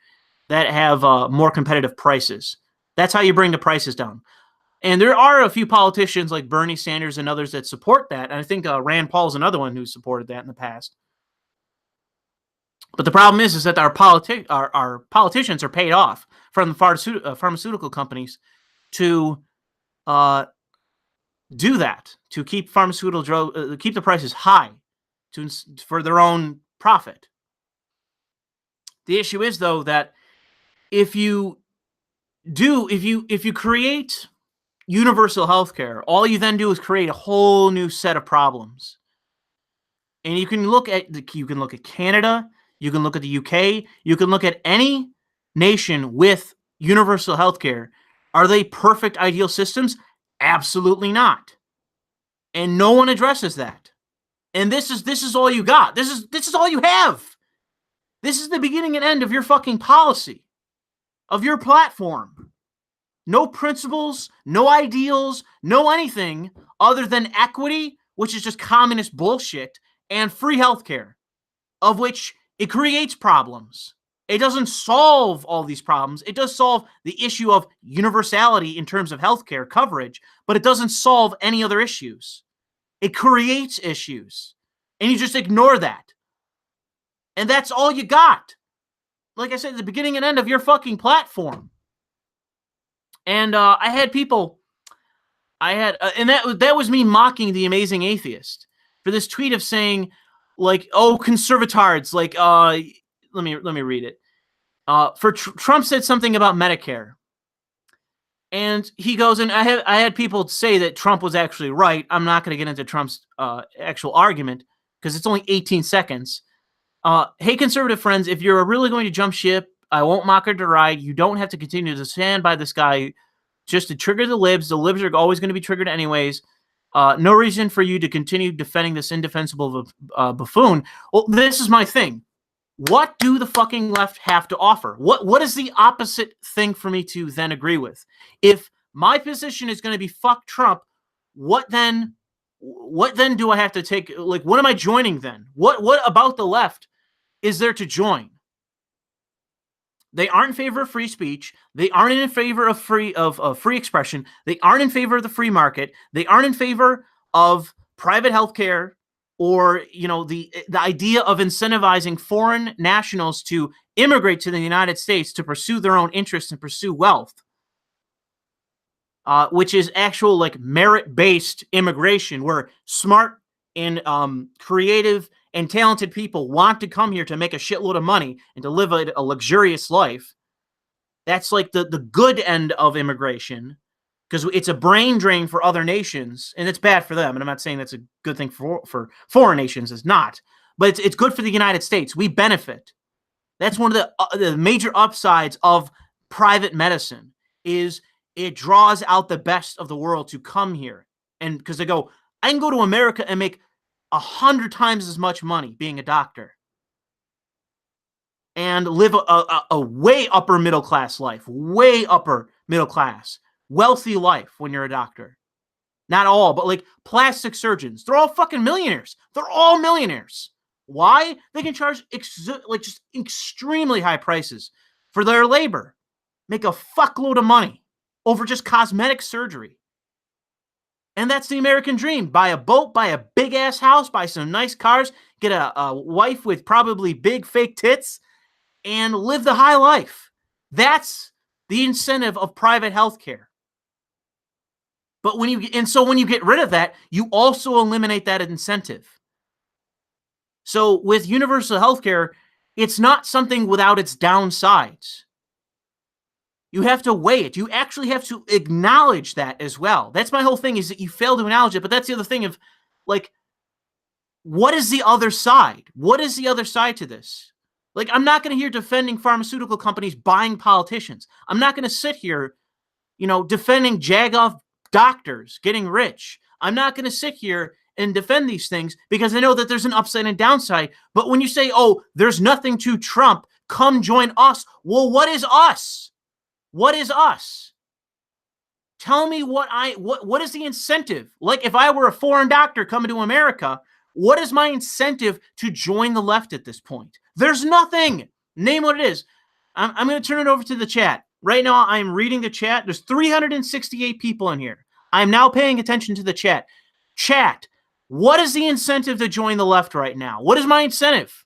that have more competitive prices. That's how you bring the prices down. And there are a few politicians like Bernie Sanders and others that support that. And I think Rand Paul's another one who supported that in the past. But the problem is that our politicians are paid off from the pharmaceutical companies to do that, to keep keep the prices high, for their own profit. The issue is, though, that if you create universal healthcare, all you then do is create a whole new set of problems. And you can look at Canada, you can look at the UK, you can look at any nation with universal healthcare. Are they perfect ideal systems? Absolutely not. And no one addresses that. And this is all you got. This is all you have. This is the beginning and end of your fucking policy, of your platform. No principles, no ideals, no anything other than equity, which is just communist bullshit, and free healthcare, of which it creates problems. It doesn't solve all these problems. It does solve the issue of universality in terms of healthcare coverage, but it doesn't solve any other issues. It creates issues, and you just ignore that. And that's all you got. Like I said, the beginning and end of your fucking platform. And I had people, and that was me mocking the Amazing Atheist for this tweet of saying, like, oh, conservatards, like, let me read it. Trump said something about Medicare, and he goes, and I had people say that Trump was actually right. I'm not going to get into Trump's actual argument because it's only 18 seconds. Hey, conservative friends, if you're really going to jump ship, I won't mock or deride. You don't have to continue to stand by this guy just to trigger the libs. The libs are always going to be triggered anyways. No reason for you to continue defending this indefensible buffoon. Well, this is my thing. What do the fucking left have to offer? What is the opposite thing for me to then agree with? If my position is going to be fuck Trump, what then do I have to take? Like, what am I joining then? What about the left is there to join? They aren't in favor of free speech. They aren't in favor of free expression. They aren't in favor of the free market. They aren't in favor of private healthcare, or the idea of incentivizing foreign nationals to immigrate to the United States to pursue their own interests and pursue wealth, which is actual like merit-based immigration, where smart and creative and talented people want to come here to make a shitload of money and to live a luxurious life. That's like the good end of immigration, because it's a brain drain for other nations, and it's bad for them. And I'm not saying that's a good thing for foreign nations. It's not. But it's good for the United States. We benefit. That's one of the major upsides of private medicine, is it draws out the best of the world to come here. And because they go, I can go to America and make 100 times as much money being a doctor and live a way upper middle class life, way upper middle class, wealthy life when you're a doctor. Not all, but like plastic surgeons. They're all fucking millionaires. They're all millionaires. Why? They can charge just extremely high prices for their labor, make a fuckload of money over just cosmetic surgery. And that's the American dream. Buy a boat, buy a big ass house, buy some nice cars, get a wife with probably big fake tits, and live the high life. That's the incentive of private healthcare. But when you get rid of that, you also eliminate that incentive. So with universal healthcare, it's not something without its downsides. You have to weigh it. You actually have to acknowledge that as well. That's my whole thing, is that you fail to acknowledge it. But that's the other thing of, like, what is the other side? What is the other side to this? Like, I'm not going to hear defending pharmaceutical companies buying politicians. I'm not going to sit here, defending jagoff doctors getting rich. I'm not going to sit here and defend these things because I know that there's an upside and downside. But when you say, oh, there's nothing to Trump, come join us. Well, what is us? What is us? Tell me what is the incentive? Like, if I were a foreign doctor coming to America, what is my incentive to join the left at this point? There's nothing. Name what it is. I'm going to turn it over to the chat. Right now, I'm reading the chat. There's 368 people in here. I'm now paying attention to the chat. Chat, what is the incentive to join the left right now? What is my incentive?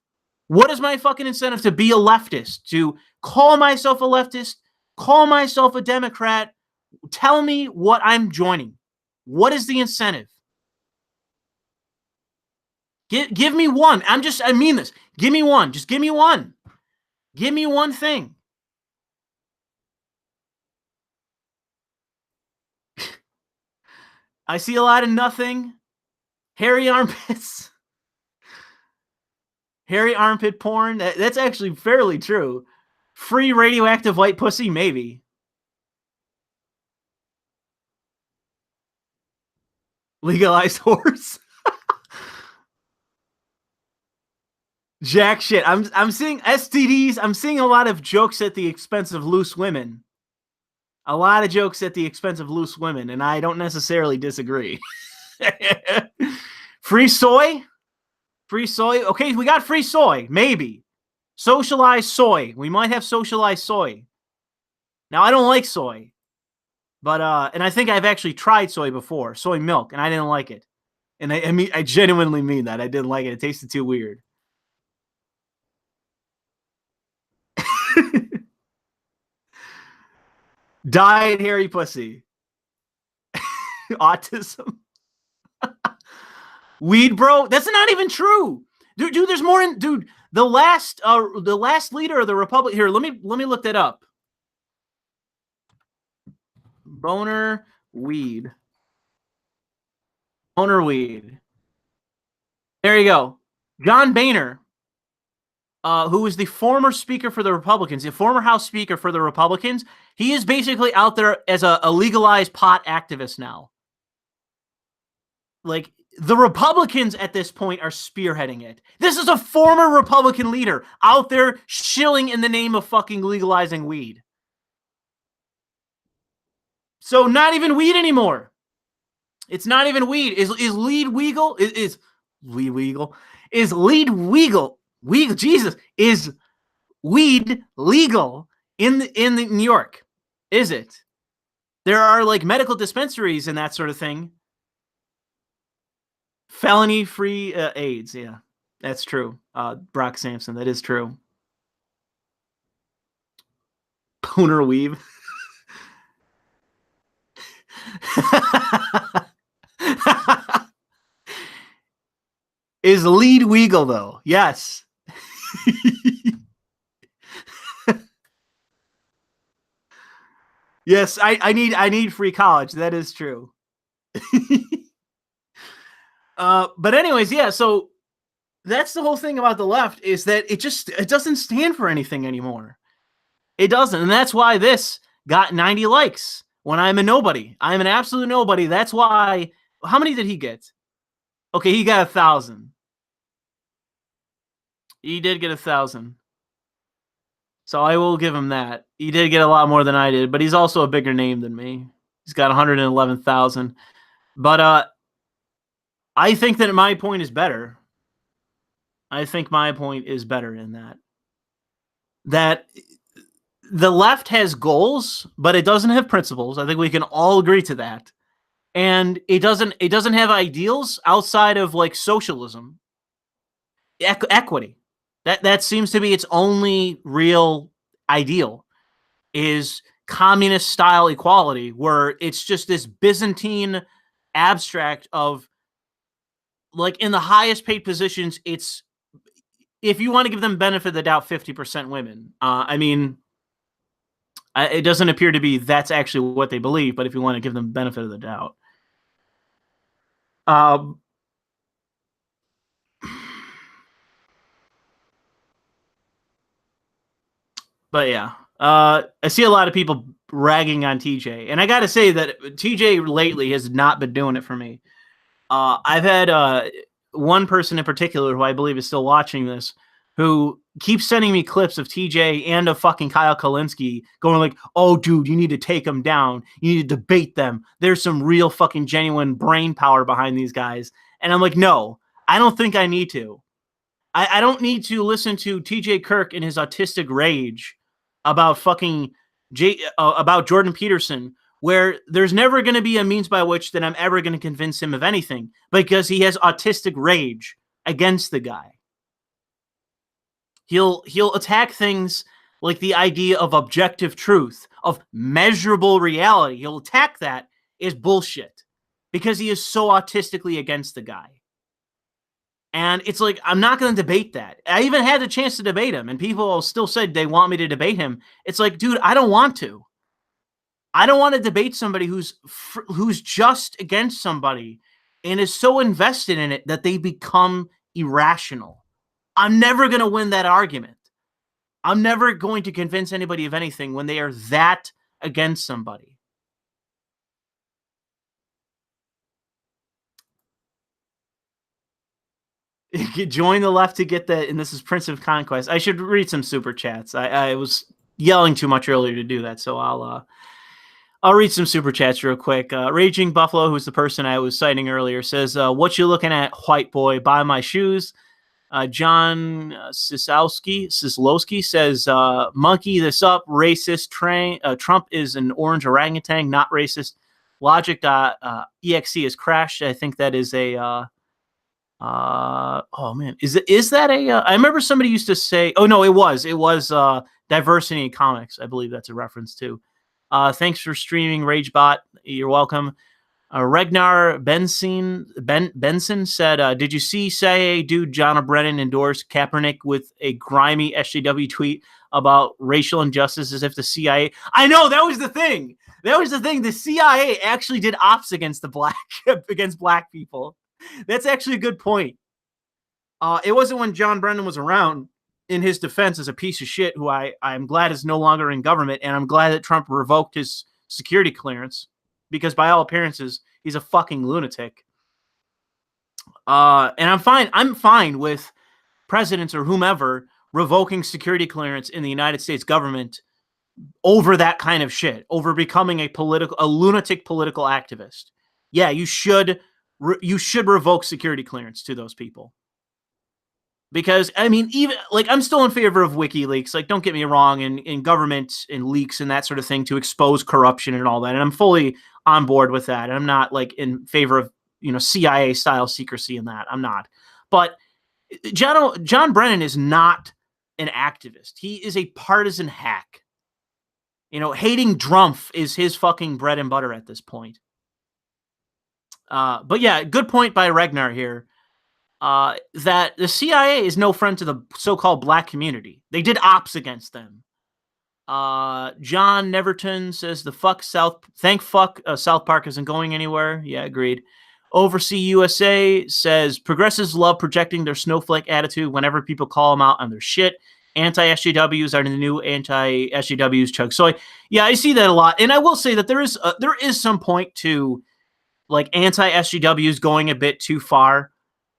What is my fucking incentive to be a leftist? To call myself a leftist? Call myself a Democrat? Tell me what I'm joining. What is the incentive? Give me one. I mean this. Give me one. Just give me one. Give me one thing. I see a lot of nothing. Hairy armpits. Hairy armpit porn. That's actually fairly true. Free radioactive white pussy, maybe. Legalized horse. Jack shit. I'm seeing STDs. I'm seeing a lot of jokes at the expense of loose women. A lot of jokes at the expense of loose women, and I don't necessarily disagree. Free soy? Free soy? Okay, we got free soy. Maybe. Socialized soy. We might have socialized soy. Now, I don't like soy. But, and I think I've actually tried soy before. Soy milk, and I didn't like it. And I genuinely mean that. I didn't like it. It tasted too weird. Diet hairy pussy. Autism. Weed, bro. That's not even true. Dude, there's more in the last leader of the Republic here. Let me look that up. Boner weed. Boner weed. There you go. John Boehner, who is the former speaker for the Republicans, the former House Speaker for the Republicans, he is basically out there as a legalized pot activist now. Like, the Republicans at this point are spearheading it. This is a former Republican leader out there shilling in the name of fucking legalizing weed. So not even weed anymore. It's not even weed. Is lead legal? Is weed legal? Is lead legal? Jesus, is weed legal in New York? Is it? There are like medical dispensaries and that sort of thing. Felony-free AIDS, yeah, that's true. Brock Sampson, that is true. Boner weave. Is lead legal though? Yes. Yes, I need free college. That is true. But anyways, yeah, so that's the whole thing about the left, is that it doesn't stand for anything anymore. It doesn't. And that's why this got 90 likes when I'm a nobody. I'm an absolute nobody. That's why. How many did he get? Okay, he got 1,000. He did get 1,000. So I will give him that. He did get a lot more than I did, but he's also a bigger name than me. He's got 111,000. But I think that my point is better. I think my point is better in that the left has goals, but it doesn't have principles. I think we can all agree to that. And it doesn't have ideals outside of like socialism, equity. That seems to be its only real ideal, is communist style equality, where it's just this Byzantine abstract of, like, in the highest paid positions, it's, if you want to give them benefit of the doubt, 50% women. I mean, it doesn't appear to be that's actually what they believe, but if you want to give them benefit of the doubt. But yeah, I see a lot of people ragging on TJ, and I got to say that TJ lately has not been doing it for me. I've had one person in particular who I believe is still watching this, who keeps sending me clips of TJ and of fucking Kyle Kalinske going like, "Oh, dude, you need to take them down. You need to debate them. There's some real fucking genuine brain power behind these guys." And I'm like, no, I don't think I need to. I don't need to listen to TJ Kirk in his autistic rage about fucking about Jordan Peterson, where there's never going to be a means by which that I'm ever going to convince him of anything, because he has autistic rage against the guy. He'll attack things like the idea of objective truth, of measurable reality. He'll attack that as bullshit because he is so autistically against the guy. And it's like, I'm not going to debate that. I even had the chance to debate him, and people still said they want me to debate him. It's like, dude, I don't want to. I don't want to debate somebody who's just against somebody and is so invested in it that they become irrational. I'm never going to win that argument. I'm never going to convince anybody of anything when they are that against somebody. Join the left to get that, and this is Prince of Conquest. I should read some super chats. I was yelling too much earlier to do that, so I'll read some super chats real quick. Raging Buffalo, who's the person I was citing earlier, says, "What you looking at, white boy? Buy my shoes." John Sislowski says, "Monkey this up, racist. Trump is an orange orangutan, not racist. Logic.exe is crashed." I think that is a. Oh man, is that a? I remember somebody used to say. Oh no, it was diversity in comics. I believe that's a reference to. Thanks for streaming, RageBot. You're welcome. Ragnar Benson said, "Did you see CIA dude John Brennan endorse Kaepernick with a grimy SJW tweet about racial injustice as if the CIA?" I know, that was the thing. The CIA actually did ops against against black people. That's actually a good point. It wasn't when John Brennan was around. In his defense, as a piece of shit who I'm glad is no longer in government, and I'm glad that Trump revoked his security clearance, because by all appearances, he's a fucking lunatic. And I'm fine with presidents or whomever revoking security clearance in the United States government over that kind of shit, over becoming a lunatic political activist. Yeah, you should revoke security clearance to those people. Because, I mean, even, like, I'm still in favor of WikiLeaks. Like, don't get me wrong, in government and leaks and that sort of thing to expose corruption and all that. And I'm fully on board with that. And I'm not, like, in favor of, CIA-style secrecy in that. I'm not. But John Brennan is not an activist. He is a partisan hack. Hating Drumpf is his fucking bread and butter at this point. But yeah, good point by Ragnar here. That the CIA is no friend to the so-called black community. They did ops against them. John Neverton says South Park isn't going anywhere. Yeah, agreed. Oversee USA says progressives love projecting their snowflake attitude whenever people call them out on their shit. Anti-SJWs are the new anti-SJWs chug soy. Yeah, I see that a lot. And I will say that there is some point to, like, anti-SJWs going a bit too far.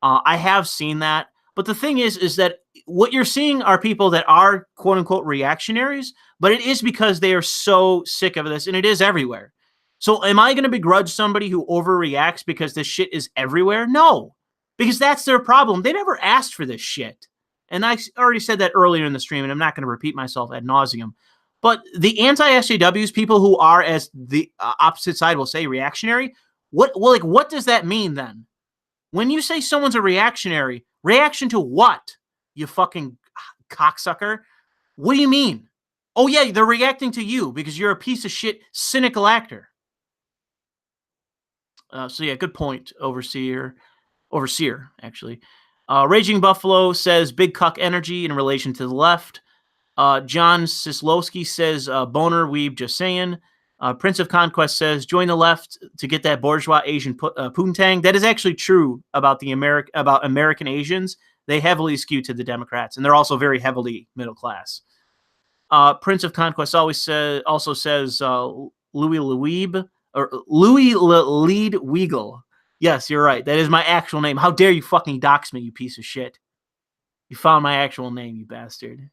I have seen that. But the thing is that what you're seeing are people that are quote unquote reactionaries, but it is because they are so sick of this, and it is everywhere. So am I going to begrudge somebody who overreacts because this shit is everywhere? No, because that's their problem. They never asked for this shit. And I already said that earlier in the stream, and I'm not going to repeat myself ad nauseum. But the anti-SJWs, people who are, as the opposite side will say, reactionary, what does that mean then? When you say someone's a reactionary, reaction to what? You fucking cocksucker. What do you mean? Oh, yeah, they're reacting to you because you're a piece of shit, cynical actor. So, yeah, good point, Overseer, actually. Raging Buffalo says big cuck energy in relation to the left. John Sislowski says boner weeb, just saying. Prince of Conquest says join the left to get that bourgeois Asian poontang. That is actually true about American Asians. They heavily skew to the Democrats, and they're also very heavily middle class. Prince of Conquest also says Louis Le Weeb, or Louis Lead Weagle. Yes, you're right. That is my actual name. How dare you fucking dox me, you piece of shit. You found my actual name, you bastard.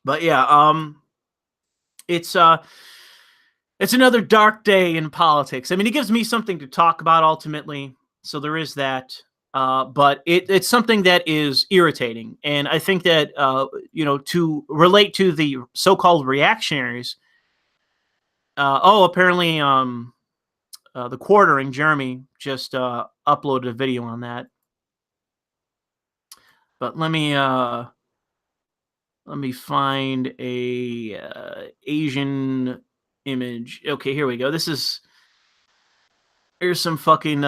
But yeah, it's another dark day in politics. I mean, it gives me something to talk about ultimately, so there is that. But it's something that is irritating, and I think that to relate to the so-called reactionaries. Apparently, the Quartering Jeremy just uploaded a video on that. But let me find a Asian image. Okay, here we go. Here's some fucking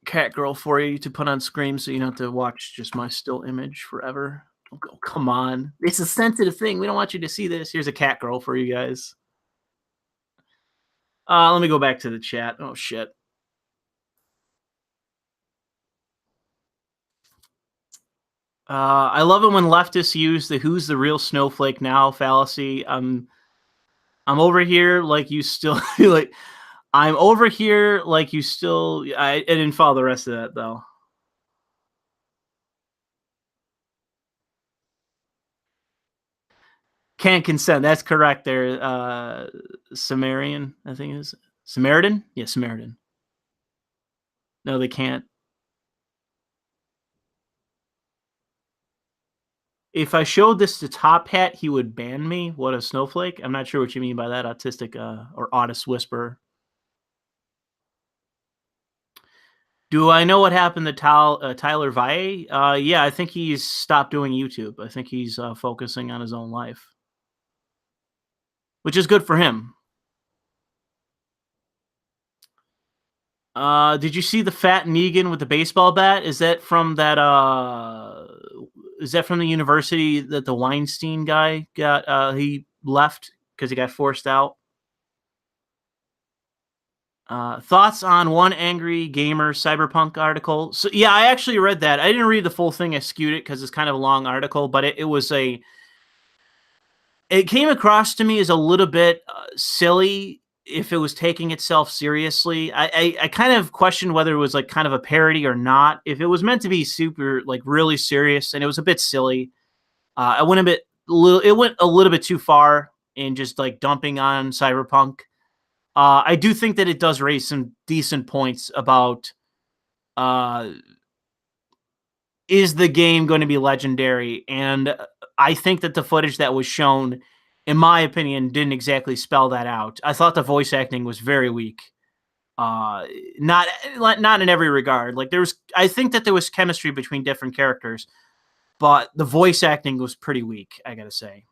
cat girl for you to put on screen so you don't have to watch just my still image forever. Oh, come on. It's a sensitive thing. We don't want you to see this. Here's a cat girl for you guys. Let me go back to the chat. Oh, shit. I love it when leftists use the "who's the real snowflake now" fallacy. I'm over here like you still like. I'm over here like you still. I didn't follow the rest of that though. Can't consent. That's correct. There, Sumerian. I think it is Samaritan. Yeah, Samaritan. No, they can't. If I showed this to Top Hat, he would ban me. What a snowflake! I'm not sure what you mean by that. Autistic or autist whisperer. Do I know what happened to Tyler Valle? Yeah, I think he's stopped doing YouTube. I think he's focusing on his own life, which is good for him. Did you see the fat Negan with the baseball bat? Is that from that? Is that from the university that the Weinstein guy got? He left because he got forced out. Thoughts on one angry gamer cyberpunk article? So yeah, I actually read that. I didn't read the full thing. I skewed it because it's kind of a long article, but it came across to me as a little bit silly if it was taking itself seriously. I kind of questioned whether it was like kind of a parody or not. If it was meant to be super like really serious and it was a bit silly, it went a little bit too far in just like dumping on cyberpunk. I do think that it does raise some decent points about is the game going to be legendary? And I think that the footage that was shown, in my opinion, didn't exactly spell that out. I thought the voice acting was very weak. Not in every regard. Like I think that there was chemistry between different characters, but the voice acting was pretty weak, I gotta say.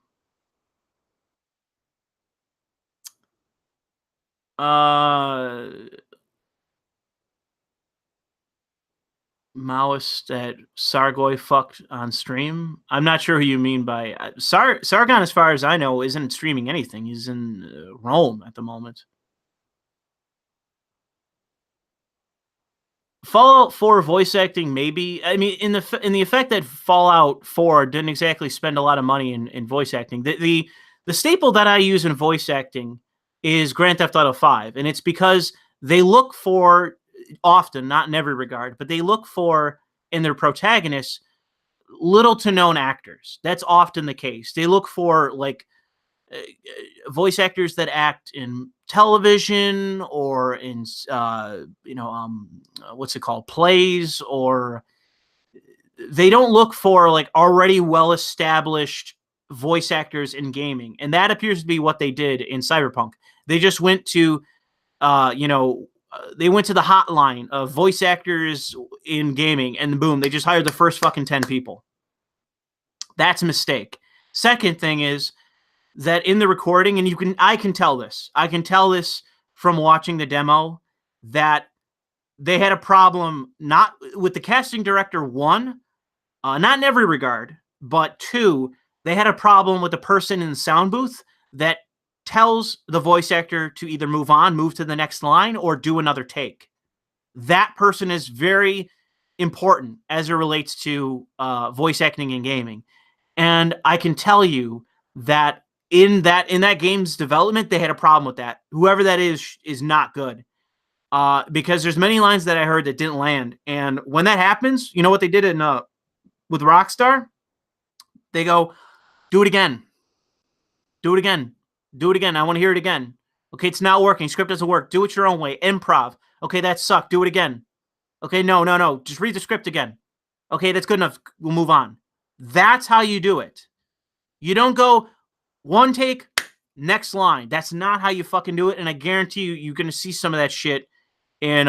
Maoist that Sargoy fucked on stream. I'm not sure who you mean by Sargon. As far as I know, isn't streaming anything. He's in Rome at the moment. Fallout 4 voice acting, maybe. I mean, in the effect that Fallout 4 didn't exactly spend a lot of money in voice acting. The staple that I use in voice acting is Grand Theft Auto 5, and it's because they look for, often, not in every regard, but they look for in their protagonists little to known actors. That's often the case. They look for like voice actors that act in television or in what's it called, plays, or they don't look for like already well established voice actors in gaming, and that appears to be what they did in Cyberpunk. They just went to they went to the hotline of voice actors in gaming, and boom, they just hired the first fucking 10 people. That's a mistake. Second thing is that in the recording, and I can tell this from watching the demo, that they had a problem not with the casting director, one, not in every regard, but two, they had a problem with the person in the sound booth that tells the voice actor to either move on, move to the next line, or do another take. That person is very important as it relates to voice acting in gaming. And I can tell you that in that game's development, they had a problem with that. Whoever that is not good. Because there's many lines that I heard that didn't land. And when that happens, you know what they did with Rockstar? They go, do it again. Do it again. Do it again. I want to hear it again. Okay, it's not working. Script doesn't work. Do it your own way. Improv. Okay, that sucked. Do it again. Okay, no. Just read the script again. Okay, that's good enough. We'll move on. That's how you do it. You don't go one take, next line. That's not how you fucking do it. And I guarantee you're going to see some of that shit in,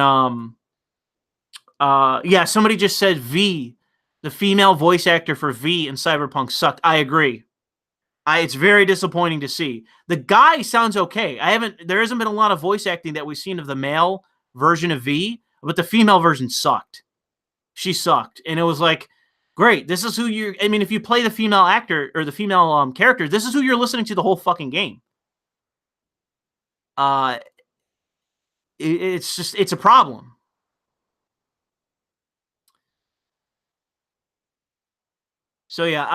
somebody just said V, the female voice actor for V in Cyberpunk sucked. I agree. It's very disappointing to see. The guy sounds okay. There hasn't been a lot of voice acting that we've seen of the male version of V, but the female version sucked. She sucked. And it was like, great, this is who if you play the female actor or the female character, this is who you're listening to the whole fucking game. It's a problem. So yeah,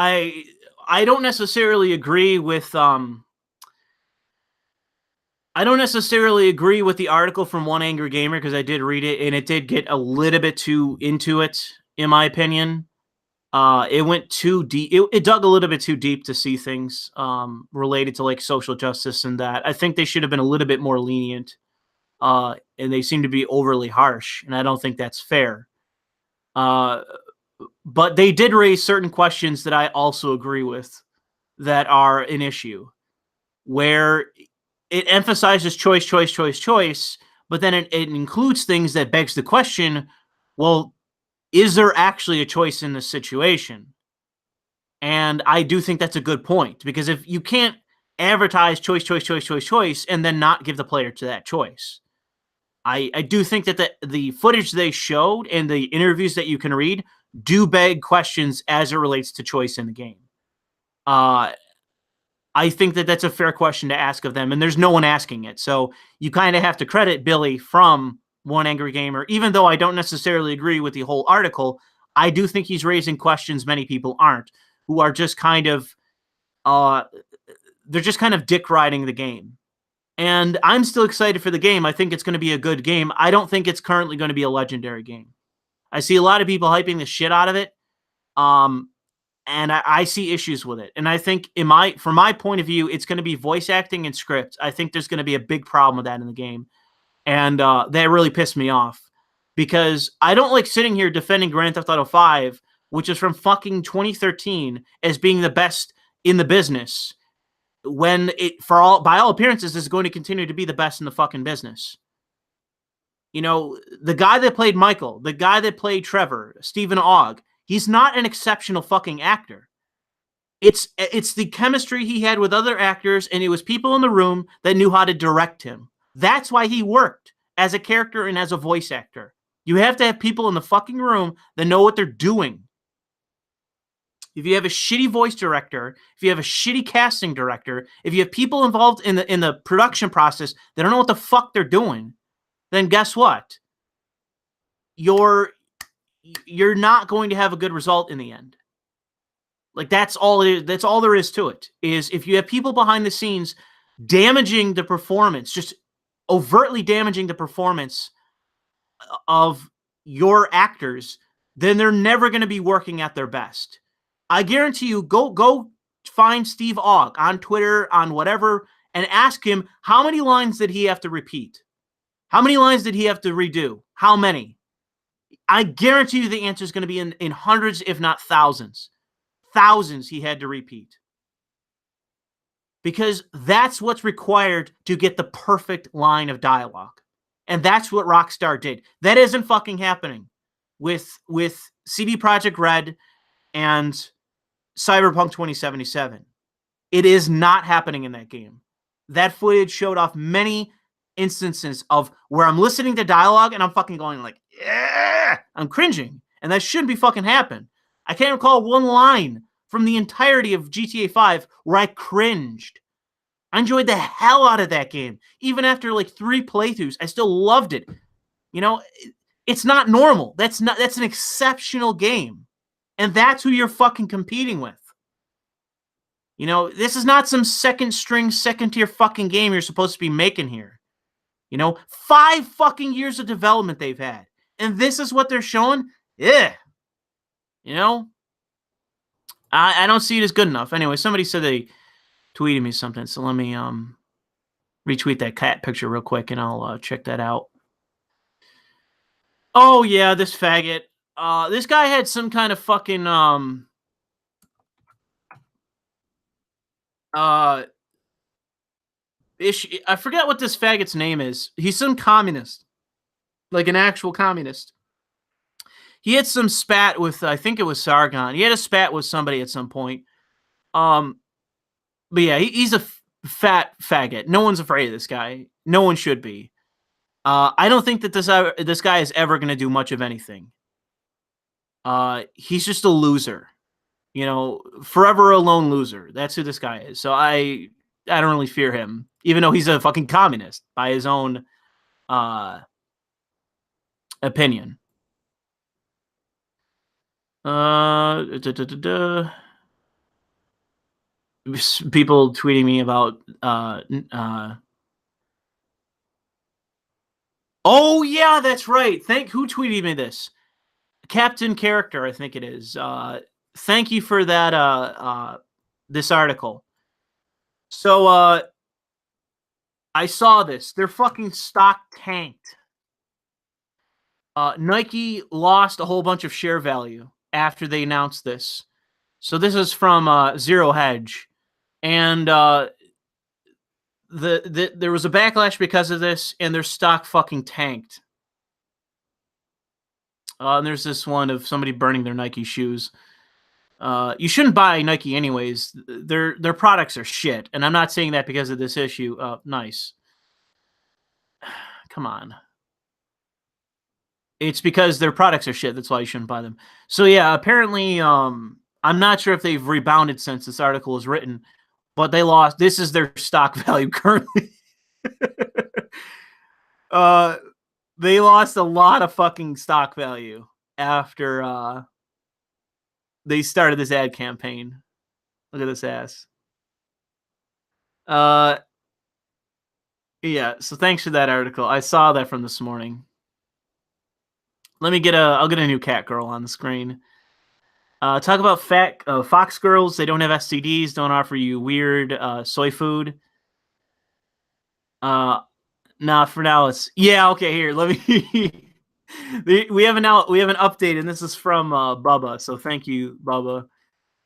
I don't necessarily agree with the article from One Angry Gamer, because I did read it and it did get a little bit too into it, in my opinion. It went too deep. It dug a little bit too deep to see things related to like social justice and that. I think they should have been a little bit more lenient, and they seem to be overly harsh, and I don't think that's fair. But they did raise certain questions that I also agree with that are an issue, where it emphasizes choice, but then it includes things that begs the question, well, is there actually a choice in this situation? And I do think that's a good point, because if you can't advertise choice, and then not give the player to that choice. I do think that the footage they showed and the interviews that you can read do beg questions as it relates to choice in the game. I think that that's a fair question to ask of them, and there's no one asking it. So you kind of have to credit Billy from One Angry Gamer. Even though I don't necessarily agree with the whole article, I do think he's raising questions many people aren't, who are just kind of they're just kind of dick riding the game. And I'm still excited for the game. I think it's going to be a good game. I don't think it's currently going to be a legendary game. I see a lot of people hyping the shit out of it. And I see issues with it. And I think from my point of view, it's going to be voice acting and script. I think there's going to be a big problem with that in the game. And that really pissed me off, because I don't like sitting here defending Grand Theft Auto 5, which is from fucking 2013, as being the best in the business, when by all appearances, is going to continue to be the best in the fucking business. You know, the guy that played Michael, the guy that played Trevor, Stephen Ogg, he's not an exceptional fucking actor. It's the chemistry he had with other actors, and it was people in the room that knew how to direct him. That's why he worked as a character and as a voice actor. You have to have people in the fucking room that know what they're doing. If you have a shitty voice director, if you have a shitty casting director, if you have people involved in the production process that don't know what the fuck they're doing, then guess what? You're not going to have a good result in the end. Like, that's all it is. That's all there is to it. Is if you have people behind the scenes damaging the performance, just overtly damaging the performance of your actors, then they're never going to be working at their best. I guarantee you, go find Steve Ogg on Twitter, on whatever, and ask him how many lines did he have to repeat? How many lines did he have to redo? How many? I guarantee you the answer is going to be in hundreds, if not thousands. Thousands he had to repeat. Because that's what's required to get the perfect line of dialogue. And that's what Rockstar did. That isn't fucking happening with CD Projekt Red and Cyberpunk 2077. It is not happening in that game. That footage showed off many instances of where I'm listening to dialogue and I'm fucking going like, yeah, I'm cringing. And that shouldn't be fucking happen. I can't recall one line from the entirety of GTA 5 where I cringed. I enjoyed the hell out of that game. Even after like 3 playthroughs, I still loved it. You know, it's not normal. That's an exceptional game. And that's who you're fucking competing with. You know, this is not some second string, second tier fucking game you're supposed to be making here. You know, 5 fucking years of development they've had. And this is what they're showing? Yeah. You know? I don't see it as good enough. Anyway, somebody said they tweeted me something, so let me retweet that cat picture real quick and I'll check that out. Oh yeah, this faggot. This guy had some kind of fucking issue. I forget what this faggot's name is. He's some communist. Like an actual communist. He had some spat with, I think it was Sargon. He had a spat with somebody at some point. But yeah, he's a fat faggot. No one's afraid of this guy. No one should be. I don't think that this guy is ever going to do much of anything. He's just a loser. You know, forever alone loser. That's who this guy is. So I don't really fear him, even though he's a fucking communist by his own opinion. People tweeting me about oh yeah, that's right. Who tweeted me this? Captain Character, I think it is. Thank you for that this article. So I saw this. Their fucking stock tanked. Nike lost a whole bunch of share value after they announced this. So this is from Zero Hedge. And there was a backlash because of this, and their stock fucking tanked. And there's this one of somebody burning their Nike shoes. You shouldn't buy Nike anyways. Their products are shit. And I'm not saying that because of this issue. Nice. Come on. It's because their products are shit. That's why you shouldn't buy them. So yeah, apparently, I'm not sure if they've rebounded since this article was written, but they lost. This is their stock value currently. They lost a lot of fucking stock value after they started this ad campaign. Look at this ass. Yeah, so thanks for that article. I saw that from this morning. I'll get a new cat girl on the screen. Talk about fox girls. They don't have STDs, don't offer you weird soy food. Nah, for now it's okay. Here, let me. we have an update, and this is from Bubba. So thank you, Bubba.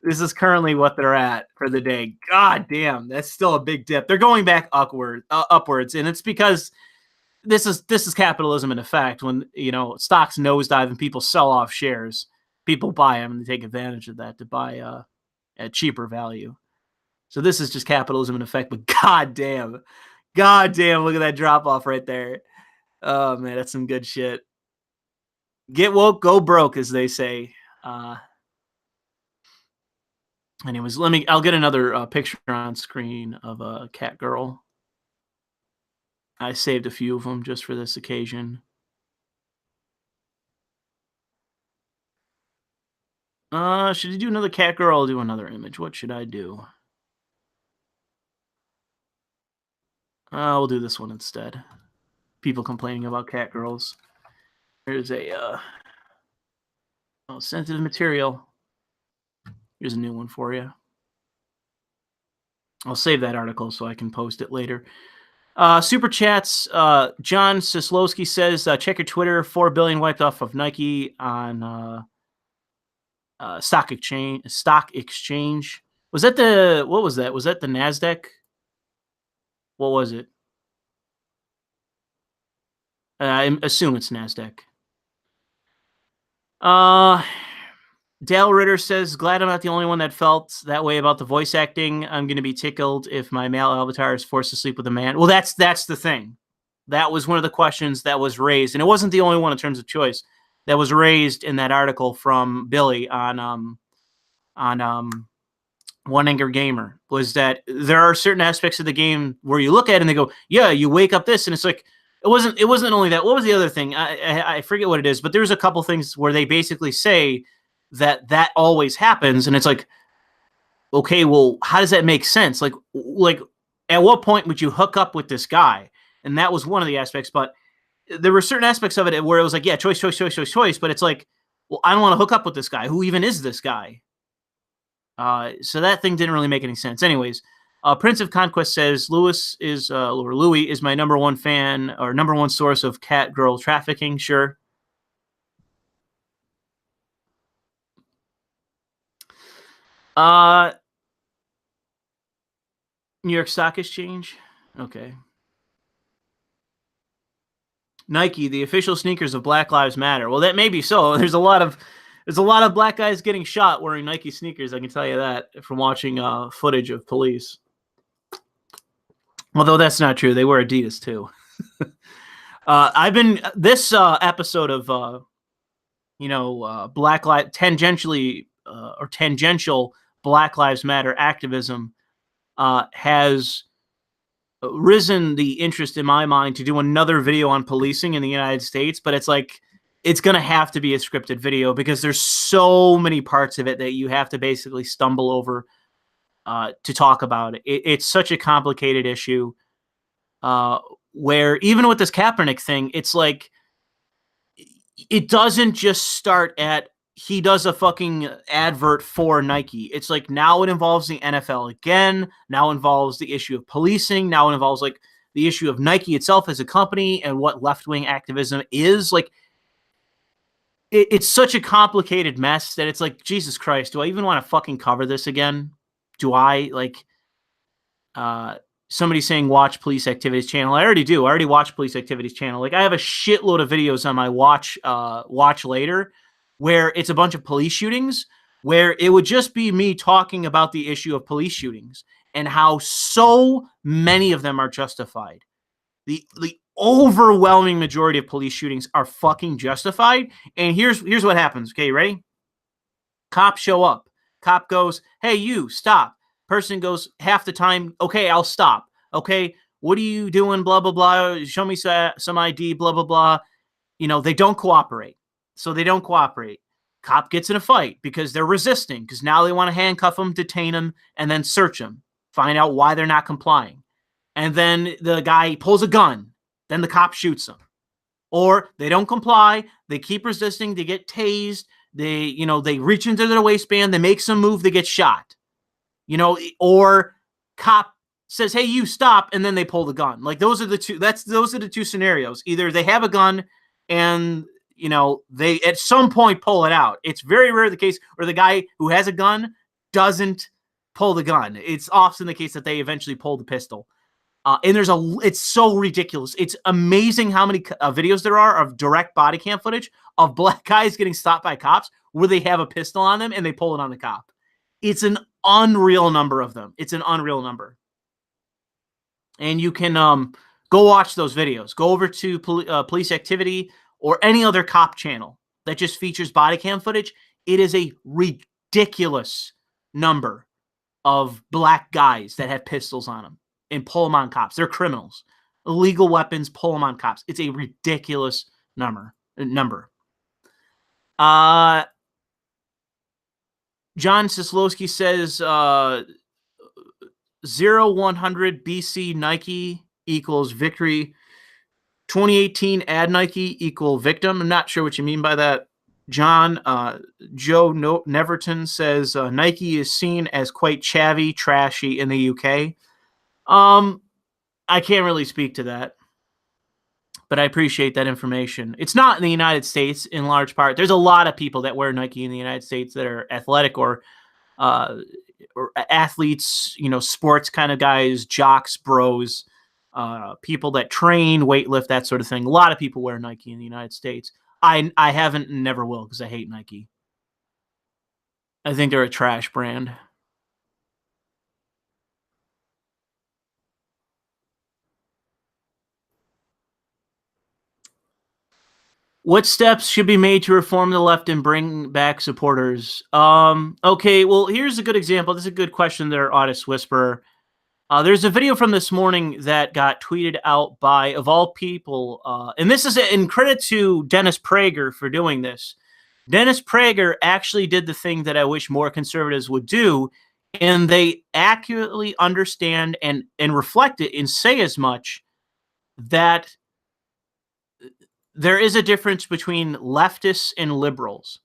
This is currently what they're at for the day. God damn, that's still a big dip. They're going back upwards, and it's because this is capitalism in effect. When stocks nosedive and people sell off shares, people buy them and they take advantage of that to buy at cheaper value. So this is just capitalism in effect. But god damn, look at that drop off right there. Oh man, that's some good shit. Get woke, go broke, as they say. Anyways, I'll get another picture on screen of a cat girl. I saved a few of them just for this occasion. Should I do another cat girl? I'll do another image. What should I do? We'll do this one instead. People complaining about cat girls. Here's a sensitive material. Here's a new one for you. I'll save that article so I can post it later. Super chats. John Sislowski says, check your Twitter. 4 billion wiped off of Nike on stock exchange. Was that what was that? Was that the NASDAQ? What was it? I assume it's NASDAQ. Dale Ritter says, glad I'm not the only one that felt that way about the voice acting. I'm going to be tickled if my male avatar is forced to sleep with a man. Well, that's the thing. That was one of the questions that was raised, and it wasn't the only one in terms of choice that was raised in that article from Billy on One Angry Gamer, was that there are certain aspects of the game where you look at it and they go, yeah, you wake up this, and it's like, it wasn't only that. What was the other thing? I forget what it is, but there's a couple things where they basically say that always happens, and it's like, okay, well, how does that make sense? Like at what point would you hook up with this guy? And that was one of the aspects, but there were certain aspects of it where it was like, yeah, choice, but it's like, well, I don't want to hook up with this guy. Who even is this guy? So that thing didn't really make any sense. Anyways, Prince of Conquest says Louis is my number one fan or number one source of cat girl trafficking. Sure. New York Stock Exchange. Okay. Nike, the official sneakers of Black Lives Matter. Well, that may be so. There's a lot of black guys getting shot wearing Nike sneakers. I can tell you that from watching footage of police. Although that's not true. They wear Adidas too. I've been this episode of Black Lives tangential Black Lives Matter activism has risen the interest in my mind to do another video on policing in the United States, but it's like, it's going to have to be a scripted video because there's so many parts of it that you have to basically stumble over to talk about it. It's such a complicated issue where even with this Kaepernick thing, it's like, it doesn't just start at, he does a fucking advert for Nike. It's like, now it involves the NFL again. Now involves the issue of policing. Now it involves like the issue of Nike itself as a company and what left-wing activism is. Like, it's such a complicated mess that it's like, Jesus Christ, do I even want to fucking cover this again? Do I? Like, somebody saying watch Police Activities channel. I already do. I already watch Police Activities channel. Like, I have a shitload of videos on my watch later where it's a bunch of police shootings, where it would just be me talking about the issue of police shootings and how so many of them are justified. The overwhelming majority of police shootings are fucking justified. And here's what happens. Okay, ready? Cops show up. Cop goes, hey, you, stop. Person goes, half the time, okay, I'll stop. Okay, what are you doing? Blah, blah, blah. Show me some ID, blah, blah, blah. They don't cooperate. So they don't cooperate. Cop gets in a fight because they're resisting, because now they want to handcuff them, detain them, and then search them. Find out why they're not complying. And then the guy pulls a gun. Then the cop shoots them. Or they don't comply. They keep resisting. They get tased. They reach into their waistband. They make some move. They get shot. Or cop says, hey, you stop. And then they pull the gun. Like, those are the two scenarios. Either they have a gun and they at some point pull it out. It's very rare the case where the guy who has a gun doesn't pull the gun. It's often the case that they eventually pull the pistol. And it's so ridiculous. It's amazing how many videos there are of direct body cam footage of black guys getting stopped by cops where they have a pistol on them and they pull it on the cop. It's an unreal number of them. It's an unreal number. And you can go watch those videos. Go over to Police Activity or any other cop channel that just features body cam footage. It is a ridiculous number of black guys that have pistols on them and pull them on cops. They're criminals. Illegal weapons, pull them on cops. It's a ridiculous number. John Sislowski says 0100 BC Nike equals victory. 2018 ad Nike equal victim. I'm not sure what you mean by that. John Joe Neverton says Nike is seen as quite chavvy, trashy in the UK. I can't really speak to that, but I appreciate that information. It's not in the United States in large part. There's a lot of people that wear Nike in the United States that are athletic or athletes, sports kind of guys, jocks, bros, people that train, weightlift, that sort of thing. A lot of people wear Nike in the United States. I haven't and never will because I hate Nike. I think they're a trash brand. What steps should be made to reform the left and bring back supporters? Okay, well, here's a good example. This is a good question there, Audis Whisperer. There's a video from this morning that got tweeted out by, of all people, and this is in credit to Dennis Prager for doing this. Dennis Prager actually did the thing that I wish more conservatives would do, and they accurately understand and reflect it and say as much that there is a difference between leftists and liberals.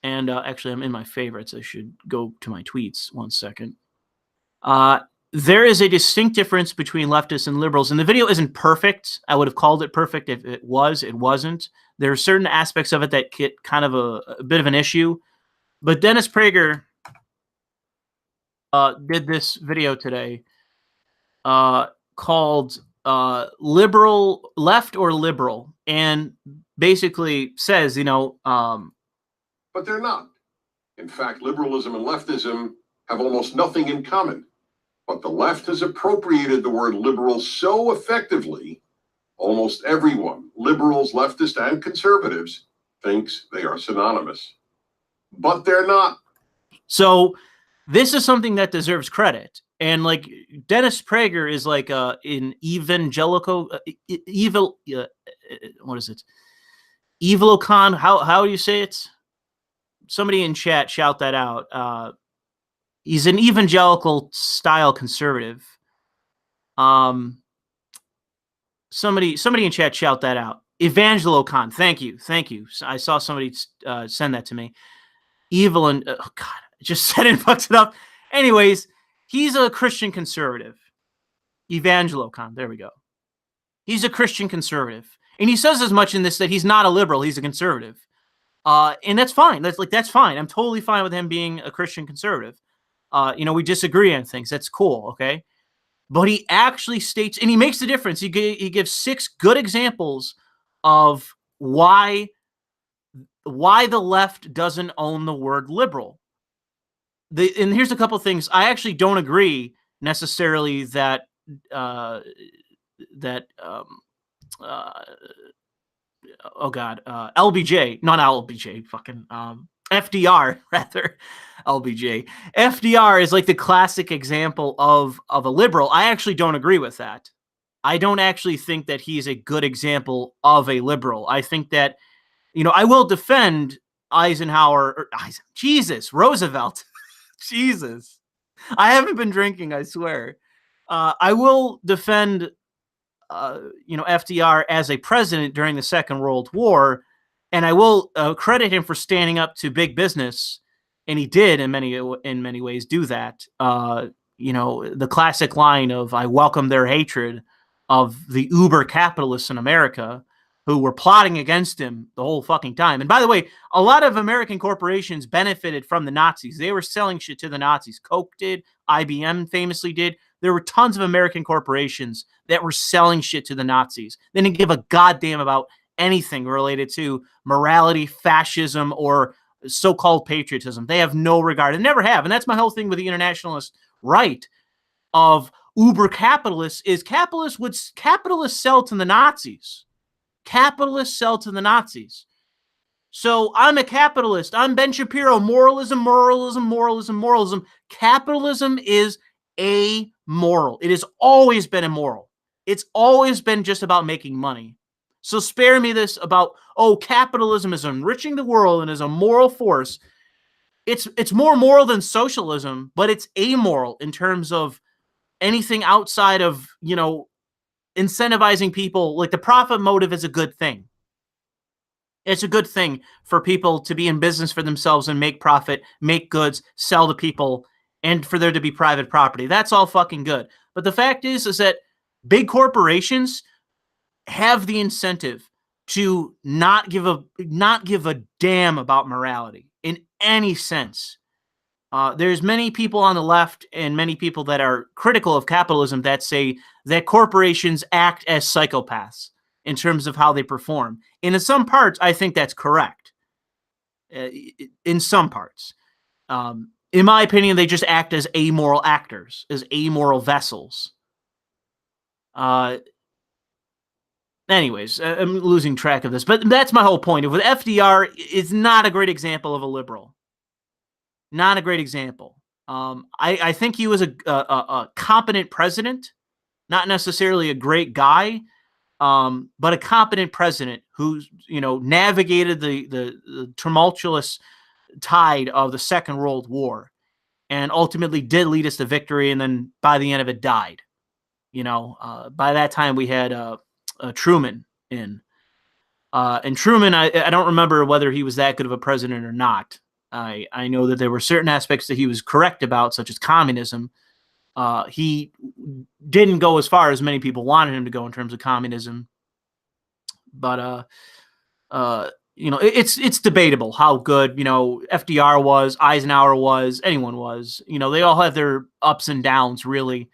And actually, I'm in my favorites. I should go to my tweets. 1 second. There is a distinct difference between leftists and liberals. And the video isn't perfect. I would have called it perfect if it was. It wasn't. There are certain aspects of it that get kind of a bit of an issue. But Dennis Prager did this video today called liberal, left or liberal, and basically says, but they're not. In fact, liberalism and leftism have almost nothing in common. But the left has appropriated the word liberal so effectively, almost everyone, liberals, leftists, and conservatives, thinks they are synonymous. But they're not. So this is something that deserves credit. And like Dennis Prager is like an evangelical, what is it? Evilocon. How do you say it? Somebody in chat shout that out. He's an evangelical style conservative. Somebody in chat shout that out. Evangelocon. Thank you. I saw somebody send that to me. Evil and oh god, I just said it and fucked it up. Anyways, he's a Christian conservative. Evangelocon. There we go. He's a Christian conservative, and he says as much in this that he's not a liberal. He's a conservative. And that's fine. That's fine. I'm totally fine with him being a Christian conservative. We disagree on things. That's cool. Okay. But he actually states, and he makes the difference. He gives 6 good examples of why the left doesn't own the word liberal. And here's a couple of things. I actually don't agree necessarily that LBJ, not LBJ, fucking FDR, rather. LBJ. FDR is like the classic example of a liberal. I actually don't agree with that. I don't actually think that he's a good example of a liberal. I think that, I will defend Eisenhower, Roosevelt. Jesus. I haven't been drinking, I swear. I will defend FDR as a president during the Second World War, and I will credit him for standing up to big business, and he did in many ways do that. The classic line of "I welcome their hatred" of the uber capitalists in America who were plotting against him the whole fucking time. And by the way, a lot of American corporations benefited from the Nazis. They were selling shit to the Nazis. Coke did, IBM famously did. There were tons of American corporations that were selling shit to the Nazis. They didn't give a goddamn about anything related to morality, fascism, or so-called patriotism. They have no regard and never have. And that's my whole thing with the internationalist right of uber capitalists is capitalists sell to the Nazis. Capitalists sell to the Nazis. So I'm a capitalist. I'm Ben Shapiro. Moralism. Capitalism is amoral. It has always been immoral. It's always been just about making money. So spare me this about, capitalism is enriching the world and is a moral force. It's more moral than socialism, but it's amoral in terms of anything outside of, incentivizing people. Like the profit motive is a good thing. It's a good thing for people to be in business for themselves and make profit, make goods, sell to people, and for there to be private property. That's all fucking good. But the fact is that big corporations have the incentive to not give a damn about morality in any sense. There's many people on the left and many people that are critical of capitalism that say that corporations act as psychopaths in terms of how they perform. And in some parts, I think that's correct. In some parts. In my opinion, they just act as amoral actors, as amoral vessels. Anyways, I'm losing track of this, but that's my whole point. With FDR, it's not a great example of a liberal. Not a great example. I think he was a competent president, not necessarily a great guy, but a competent president who, navigated the tumultuous tide of the Second World War and ultimately did lead us to victory. And then by the end of it, died. By that time we had Truman in. And Truman, I don't remember whether he was that good of a president or not. I know that there were certain aspects that he was correct about, such as communism. He didn't go as far as many people wanted him to go in terms of communism. But it's debatable how good FDR was, Eisenhower was, anyone was. They all have their ups and downs, really.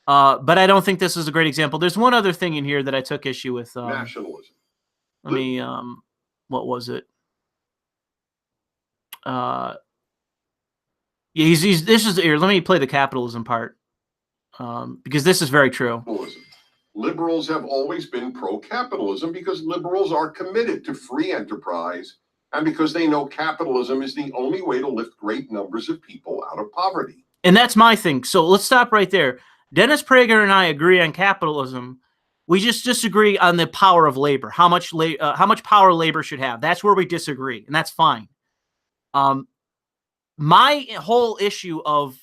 But I don't think this is a great example. There's one other thing in here that I took issue with. Nationalism. Let me, what was it? Yeah, this is here. Let me play the capitalism part, because this is very true. Liberals have always been pro-capitalism because liberals are committed to free enterprise and because they know capitalism is the only way to lift great numbers of people out of poverty. And that's my thing. So let's stop right there. Dennis Prager and I agree on capitalism. We just disagree on the power of labor, how much power labor should have. That's where we disagree, and that's fine. My whole issue of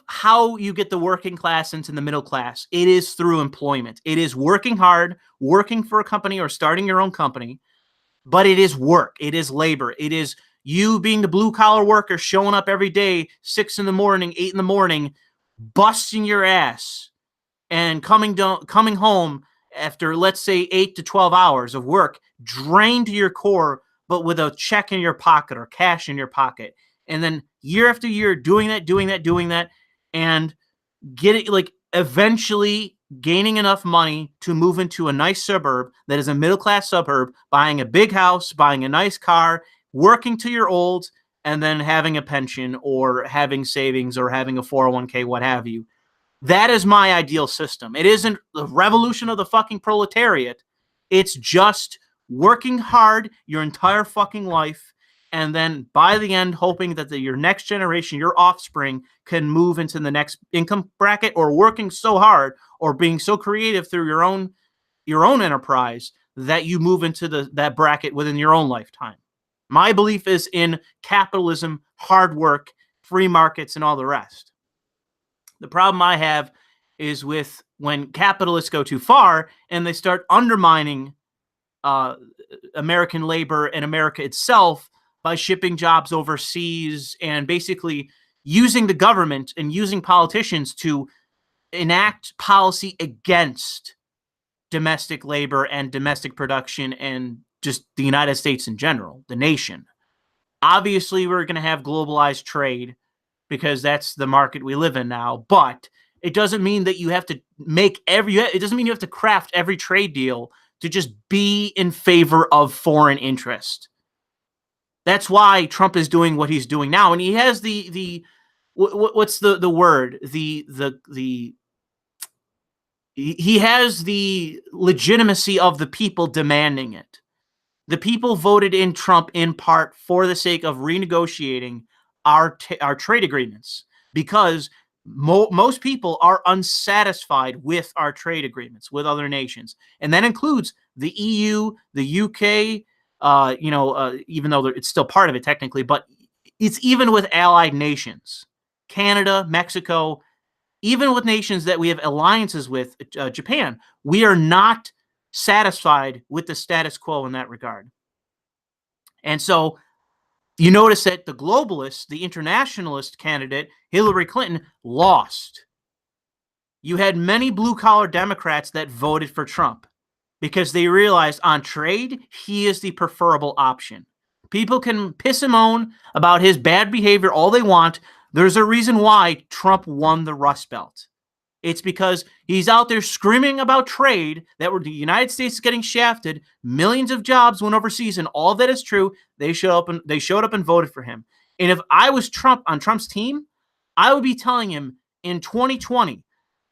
how you get the working class into the middle class, it is through employment. It is working hard, working for a company or starting your own company, but it is work. It is labor. It is you being the blue-collar worker, showing up every day, 6 in the morning, 8 in the morning, busting your ass, and coming home after, let's say, 8 to 12 hours of work, drained to your core, but with a check in your pocket or cash in your pocket. And then year after year, doing that, and eventually gaining enough money to move into a nice suburb that is a middle-class suburb, buying a big house, buying a nice car, working till you're old, and then having a pension or having savings or having a 401k, what have you. That is my ideal system. It isn't the revolution of the fucking proletariat. It's just working hard your entire fucking life, and then by the end, hoping that your next generation, your offspring, can move into the next income bracket, or working so hard or being so creative through your own enterprise that you move into that bracket within your own lifetime. My belief is in capitalism, hard work, free markets, and all the rest. The problem I have is with when capitalists go too far and they start undermining American labor and America itself by shipping jobs overseas and basically using the government and using politicians to enact policy against domestic labor and domestic production and just the United States in general, the nation. Obviously, we're going to have globalized trade because that's the market we live in now, but it doesn't mean that you have to it doesn't mean you have to craft every trade deal to just be in favor of foreign interest. That's why Trump is doing what he's doing now, and he has what's the word? He has the legitimacy of the people demanding it. The people voted in Trump in part for the sake of renegotiating our trade agreements, because most people are unsatisfied with our trade agreements with other nations, and that includes the EU, the UK. Even though it's still part of it technically, but it's even with allied nations, Canada, Mexico, even with nations that we have alliances with, Japan. We are not satisfied with the status quo in that regard. And so you notice that the globalist, the internationalist candidate, Hillary Clinton, lost. You had many blue-collar Democrats that voted for Trump because they realized on trade, he is the preferable option. People can piss him on about his bad behavior all they want. There's a reason why Trump won the Rust Belt. It's because he's out there screaming about trade, that the United States is getting shafted, millions of jobs went overseas, and all that is true. They showed up and voted for him. And if I was Trump on Trump's team, I would be telling him in 2020,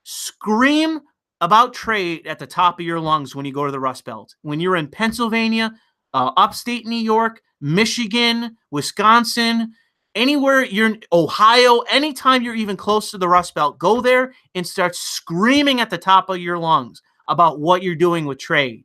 scream about trade at the top of your lungs when you go to the Rust Belt. When you're in Pennsylvania, upstate New York, Michigan, Wisconsin, anywhere you're in Ohio, anytime you're even close to the Rust Belt, go there and start screaming at the top of your lungs about what you're doing with trade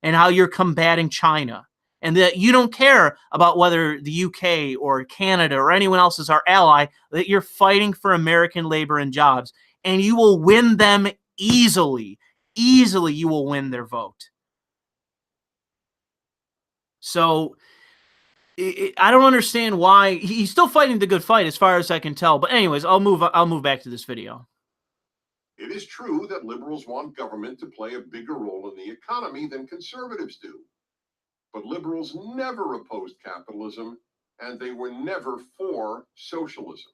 and how you're combating China. And that you don't care about whether the UK or Canada or anyone else is our ally, that you're fighting for American labor and jobs. And you will win them easily. Easily, you will win their vote. So I don't understand why he's still fighting the good fight, as far as I can tell. But anyways, I'll move back to this video. It is true that liberals want government to play a bigger role in the economy than conservatives do. But liberals never opposed capitalism, and they were never for socialism.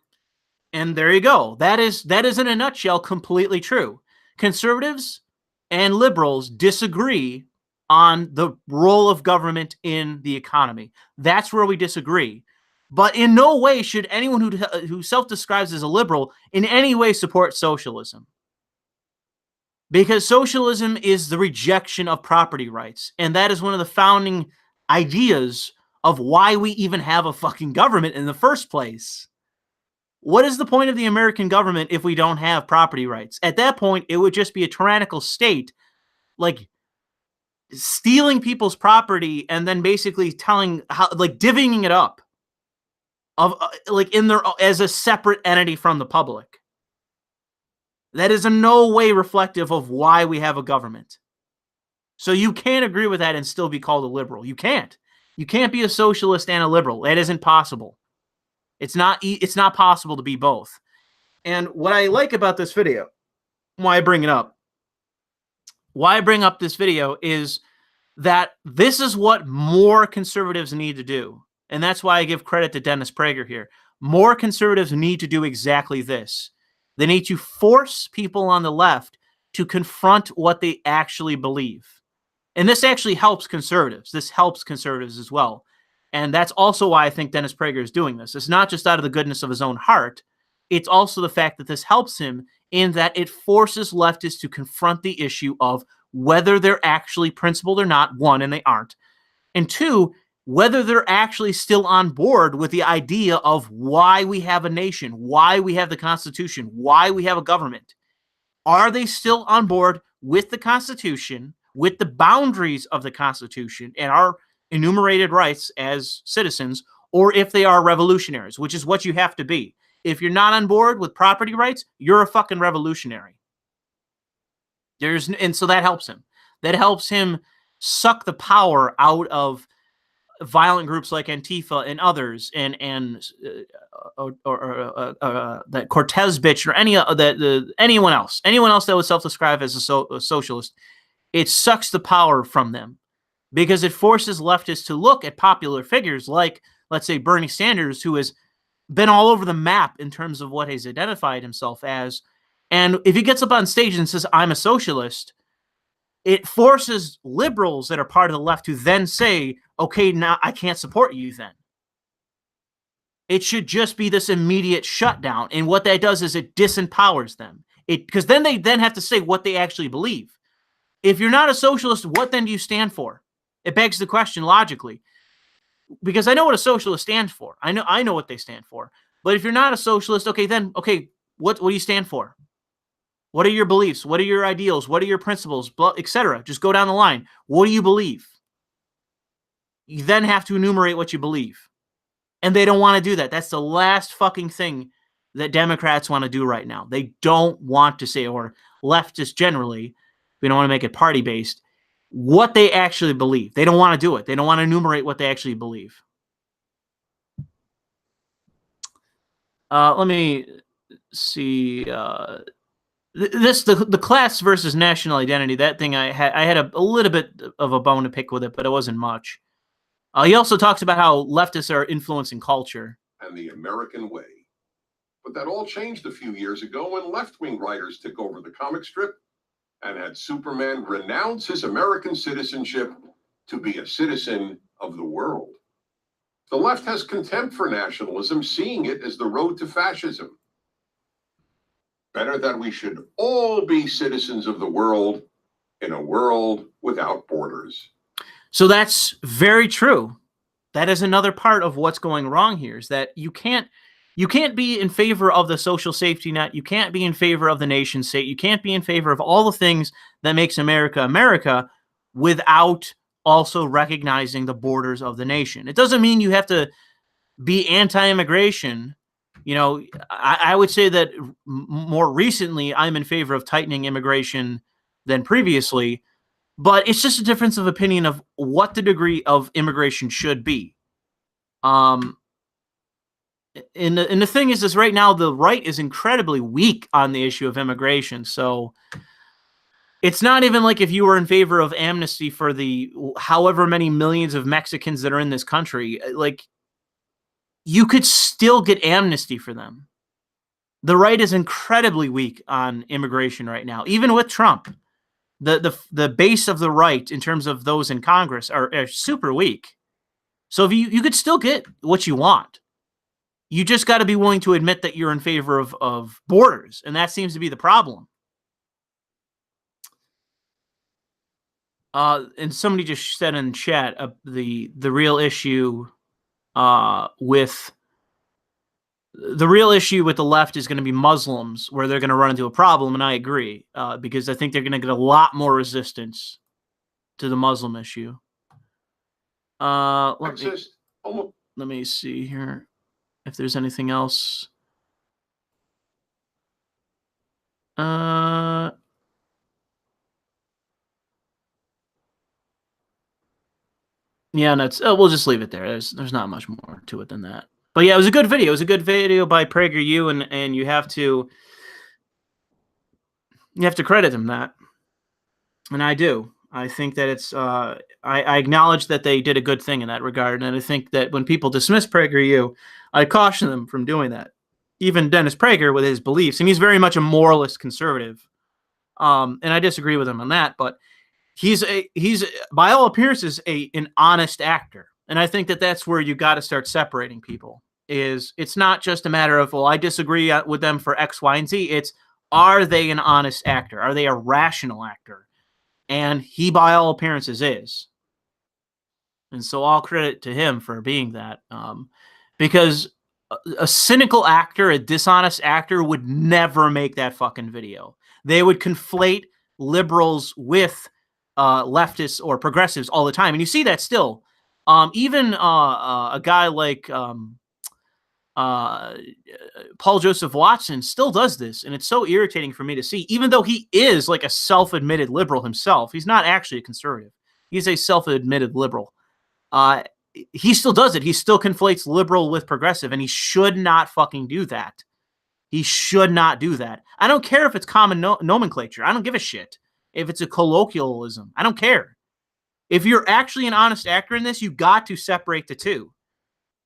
And there you go. That is in a nutshell completely true. Conservatives and liberals disagree on the role of government in the economy. That's where we disagree. But in no way should anyone who self-describes as a liberal in any way support socialism. Because socialism is the rejection of property rights. And that is one of the founding ideas of why we even have a fucking government in the first place. What is the point of the American government if we don't have property rights? At that point, it would just be a tyrannical state, like stealing people's property and then basically telling how, like divvying it up of like in their as a separate entity from the public. That is in no way reflective of why we have a government. So you can't agree with that and still be called a liberal. You can't. You can't be a socialist and a liberal. That isn't possible. It's not possible to be both. And what I like about this video, why I bring up this video is that this is what more conservatives need to do. And that's why I give credit to Dennis Prager here. More conservatives need to do exactly this. They need to force people on the left to confront what they actually believe. And this actually helps conservatives. This helps conservatives as well. And that's also why I think Dennis Prager is doing this. It's not just out of the goodness of his own heart. It's also the fact that this helps him in that it forces leftists to confront the issue of whether they're actually principled or not, one, and they aren't. And two, whether they're actually still on board with the idea of why we have a nation, why we have the Constitution, why we have a government. Are they still on board with the Constitution, with the boundaries of the Constitution and our enumerated rights as citizens, or if they are revolutionaries, which is what you have to be. If you're not on board with property rights, you're a fucking revolutionary. And so that helps him. That helps him suck the power out of violent groups like Antifa and others, and that Cortez bitch or anyone else that would self-describe as a socialist. It sucks the power from them. Because it forces leftists to look at popular figures like, let's say, Bernie Sanders, who has been all over the map in terms of what he's identified himself as. And if he gets up on stage and says, I'm a socialist, it forces liberals that are part of the left to then say, okay, now I can't support you then. It should just be this immediate shutdown. And what that does is it disempowers them. Because then they have to say what they actually believe. If you're not a socialist, what then do you stand for? It begs the question logically, because I know what a socialist stands for. I know what they stand for. But if you're not a socialist, okay, what do you stand for? What are your beliefs? What are your ideals? What are your principles? Etc. Just go down the line. What do you believe? You then have to enumerate what you believe. And they don't want to do that. That's the last fucking thing that Democrats want to do right now. They don't want to say, or leftists generally, we don't want to make it party-based, what they actually believe. They don't want to do it. They don't want to enumerate what they actually believe. Let me see. The class versus national identity. That thing I had a little bit of a bone to pick with it, but it wasn't much. He also talks about how leftists are influencing culture and the American way. But that all changed a few years ago when left-wing writers took over the comic strip and had Superman renounce his American citizenship to be a citizen of the world. The left has contempt for nationalism, seeing it as the road to fascism. Better that we should all be citizens of the world in a world without borders. So that's very true. That is another part of what's going wrong here, is that you can't be in favor of the social safety net. You can't be in favor of the nation state. You can't be in favor of all the things that makes America America without also recognizing the borders of the nation. It doesn't mean you have to be anti-immigration. You know, I would say that more recently I'm in favor of tightening immigration than previously, but it's just a difference of opinion of what the degree of immigration should be. And the thing is right now the right is incredibly weak on the issue of immigration. So it's not even like if you were in favor of amnesty for the however many millions of Mexicans that are in this country, like you could still get amnesty for them. The right is incredibly weak on immigration right now, even with Trump. The base of the right in terms of those in Congress are super weak. So if you could still get what you want. You just got to be willing to admit that you're in favor of borders, and that seems to be the problem. And somebody just said in chat the real issue with the left is going to be Muslims, where they're going to run into a problem, and I agree, because I think they're going to get a lot more resistance to the Muslim issue. Let me see here if there's anything else. Yeah, that's we'll just leave it there. There's not much more to it than that. But yeah, it was a good video. It was a good video by PragerU, and you have to credit them that. And I do. I think that it's I acknowledge that they did a good thing in that regard, and I think that when people dismiss PragerU, I caution them from doing that. Even Dennis Prager with his beliefs, and he's very much a moralist conservative, and I disagree with him on that, but he's by all appearances an honest actor, and I think that that's where you got to start separating people. It's not just a matter of, well, I disagree with them for X, Y, and Z. It's, are they an honest actor? Are they a rational actor? And he, by all appearances, is. And so all credit to him for being that. Because a cynical actor, a dishonest actor, would never make that fucking video. They would conflate liberals with leftists or progressives all the time. And you see that still. Even a guy like Paul Joseph Watson still does this, and it's so irritating for me to see, even though he is like a self-admitted liberal himself. He's not actually a conservative. He's a self-admitted liberal. He still does it. He still conflates liberal with progressive, and he should not fucking do that. He should not do that. I don't care if it's common nomenclature. I don't give a shit. If it's a colloquialism, I don't care. If you're actually an honest actor in this, you got to separate the two.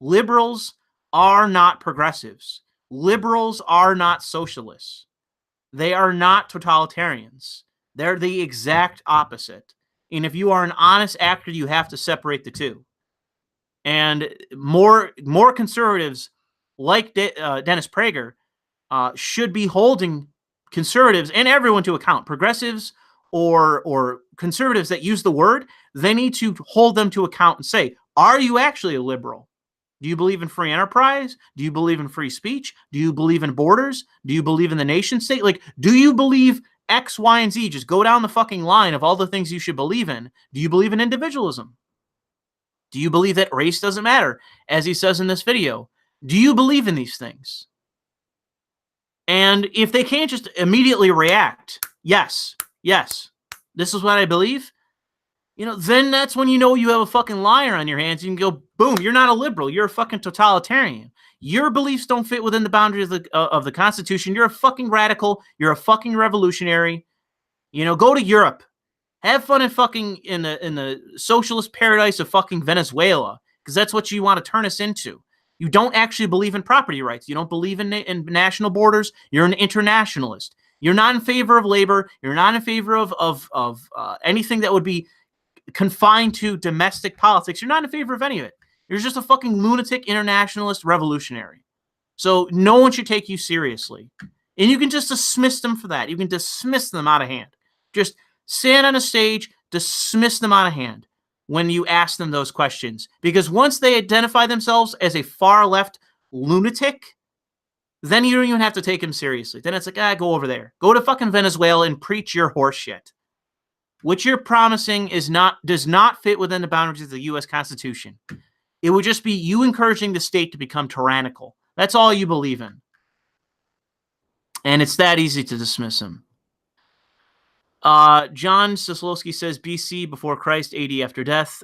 Liberals are not progressives. Liberals are not socialists. They are not totalitarians. They're the exact opposite. And if you are an honest actor, you have to separate the two. And more conservatives like Dennis Prager should be holding conservatives and everyone to account. Progressives or conservatives that use the word, they need to hold them to account and say, are you actually a liberal? Do you believe in free enterprise? Do you believe in free speech? Do you believe in borders? Do you believe in the nation state? Like, do you believe X, Y, and Z? Just go down the fucking line of all the things you should believe in. Do you believe in individualism? Do you believe that race doesn't matter, as he says in this video? Do you believe in these things? And if they can't just immediately react, yes, this is what I believe, then that's when you know you have a fucking liar on your hands. You can go, boom, you're not a liberal. You're a fucking totalitarian. your beliefs don't fit within the boundaries of the Constitution, you're a fucking radical. You're a fucking revolutionary. You know, go to Europe. Have fun in the socialist paradise of fucking Venezuela, because that's what you want to turn us into. You don't actually believe in property rights. You don't believe in national borders. You're an internationalist. You're not in favor of labor. You're not in favor of anything that would be confined to domestic politics. You're not in favor of any of it. You're just a fucking lunatic internationalist revolutionary. So no one should take you seriously. And you can just dismiss them for that. You can dismiss them out of hand. Just stand on a stage, dismiss them out of hand when you ask them those questions. Because once they identify themselves as a far left lunatic, then you don't even have to take them seriously. Then it's like, go over there. Go to fucking Venezuela and preach your horse shit. What you're promising does not fit within the boundaries of the U.S. Constitution. It would just be you encouraging the state to become tyrannical. That's all you believe in. And it's that easy to dismiss them. John Soslowski says BC before Christ, AD after death.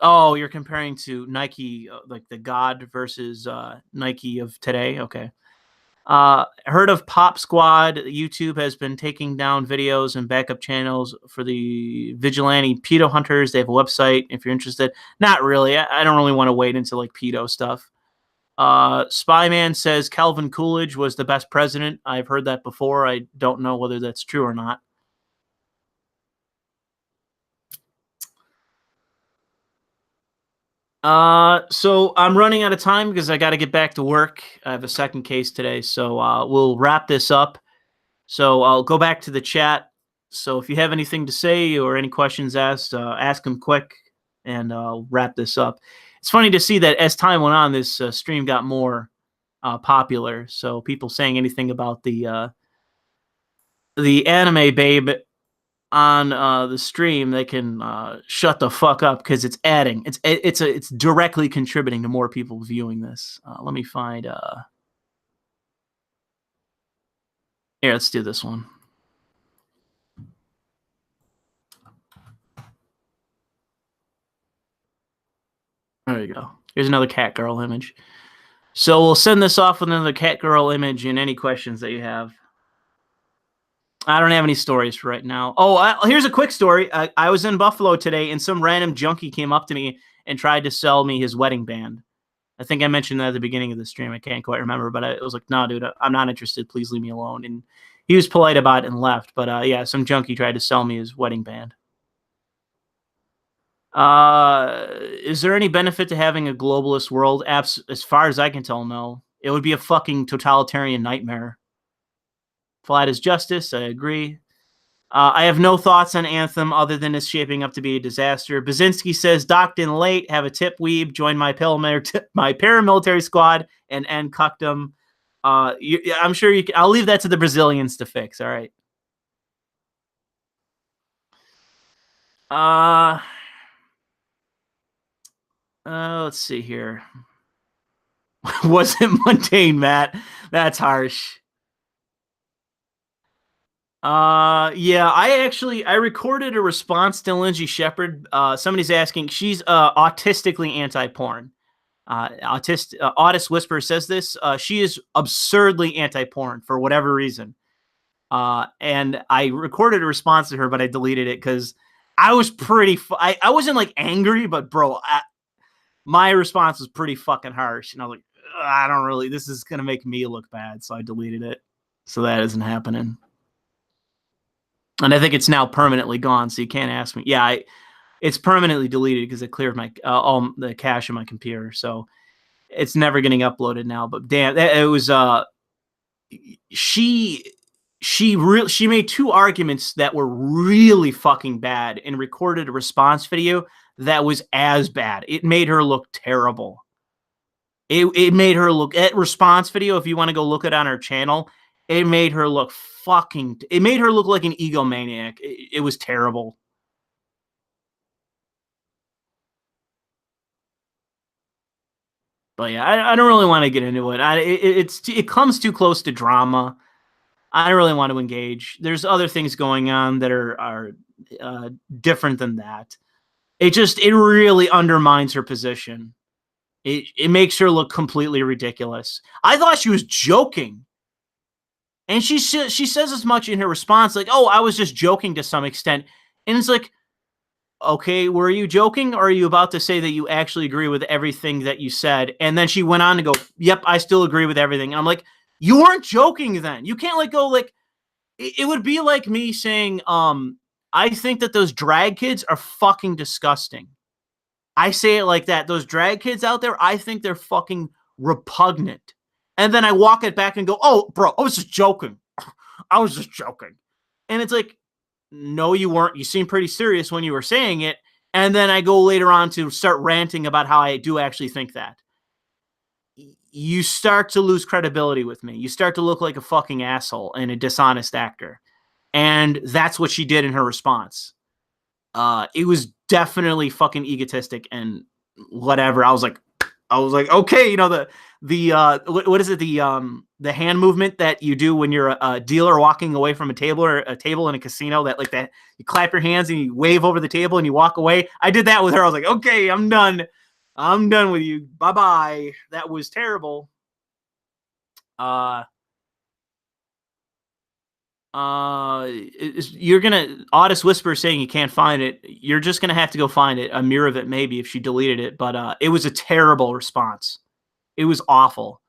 Oh, you're comparing to Nike, like the God versus Nike of today. Okay. Heard of Pop Squad. YouTube has been taking down videos and backup channels for the vigilante pedo hunters. They have a website if you're interested. Not really. I don't really want to wade into like pedo stuff. Spyman says Calvin Coolidge was the best president. I've heard that before. I don't know whether that's true or not. So I'm running out of time because I got to get back to work. I have a second case today, so we'll wrap this up. So I'll go back to the chat. So if you have anything to say or any questions asked, ask them quick, and I'll wrap this up. It's funny to see that as time went on, this stream got more popular. So people saying anything about the anime babe on the stream, they can shut the fuck up because it's adding. It's directly contributing to more people viewing this. Let me find. Here, let's do this one. There you go. Here's another cat girl image. So we'll send this off with another cat girl image and any questions that you have. I don't have any stories for right now. Oh, here's a quick story. I was in Buffalo today, and some random junkie came up to me and tried to sell me his wedding band. I think I mentioned that at the beginning of the stream. I can't quite remember, but I was like, no, dude, I'm not interested. Please leave me alone. And he was polite about it and left. But yeah, some junkie tried to sell me his wedding band. Is there any benefit to having a globalist world? As far as I can tell, no. It would be a fucking totalitarian nightmare. Flat is justice. I agree. I have no thoughts on Anthem other than it's shaping up to be a disaster. Bazinski says, docked in late. Have a tip, weeb. Join my paramilitary squad and end cuckdom. I'm sure you can. I'll leave that to the Brazilians to fix. All right. Let's see here. Wasn't mundane, Matt. That's harsh. Yeah, I recorded a response to Lindsay Shepherd. Somebody's asking, she's autistically anti-porn. Autist Whisperer says this. She is absurdly anti-porn for whatever reason. And I recorded a response to her, but I deleted it because I was pretty. I wasn't like angry, but bro, my response was pretty fucking harsh, and I was like, I don't really. This is gonna make me look bad, so I deleted it. So that isn't happening. And I think it's now permanently gone, so you can't ask me. Yeah, it's permanently deleted because it cleared my all the cache in my computer, so it's never getting uploaded now. But damn, it was she made two arguments that were really fucking bad and recorded a response video that was as bad. It made her look terrible. It made her look at response video. If you want to go look it on her channel, it made her look it made her look like an egomaniac. It was terrible. But yeah, I don't really want to get into it. It comes too close to drama. I don't really want to engage. There's other things going on that are different than that. It really undermines her position. It makes her look completely ridiculous. I thought she was joking. And she says as much in her response, like, oh, I was just joking to some extent. And it's like, okay, were you joking, or are you about to say that you actually agree with everything that you said? And then she went on to go, yep, I still agree with everything. And I'm like, you weren't joking then. You can't like go like, it would be like me saying, I think that those drag kids are fucking disgusting. I say it like that. Those drag kids out there, I think they're fucking repugnant. And then I walk it back and go, oh, bro, I was just joking. I was just joking. And it's like, no, you weren't. You seemed pretty serious when you were saying it. And then I go later on to start ranting about how I do actually think that. You start to lose credibility with me. You start to look like a fucking asshole and a dishonest actor. And that's what she did in her response. It was definitely fucking egotistic and whatever. I was like, okay, you know, what is it? The hand movement that you do when you're a dealer walking away from a table or a table in a casino, that like that you clap your hands and you wave over the table and you walk away. I did that with her. I was like, okay, I'm done. I'm done with you. Bye-bye. That was terrible. You're gonna Otis Whisper saying you can't find it. You're just gonna have to go find it. A mirror of it, maybe, if she deleted it. But it was a terrible response. It was awful.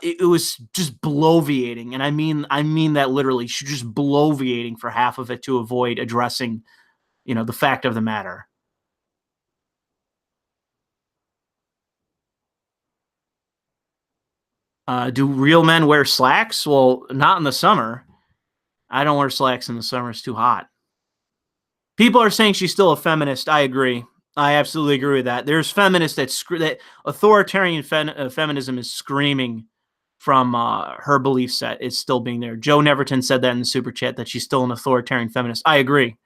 It was just bloviating, and I mean that literally. She's just bloviating for half of it to avoid addressing, you know, the fact of the matter. Do real men wear slacks? Well, not in the summer. I don't wear slacks in the summer. It's too hot. People are saying she's still a feminist. I agree. I absolutely agree with that. There's feminists that authoritarian feminism is screaming from her belief set is still being there. Joe Neverton said that in the super chat that she's still an authoritarian feminist. I agree.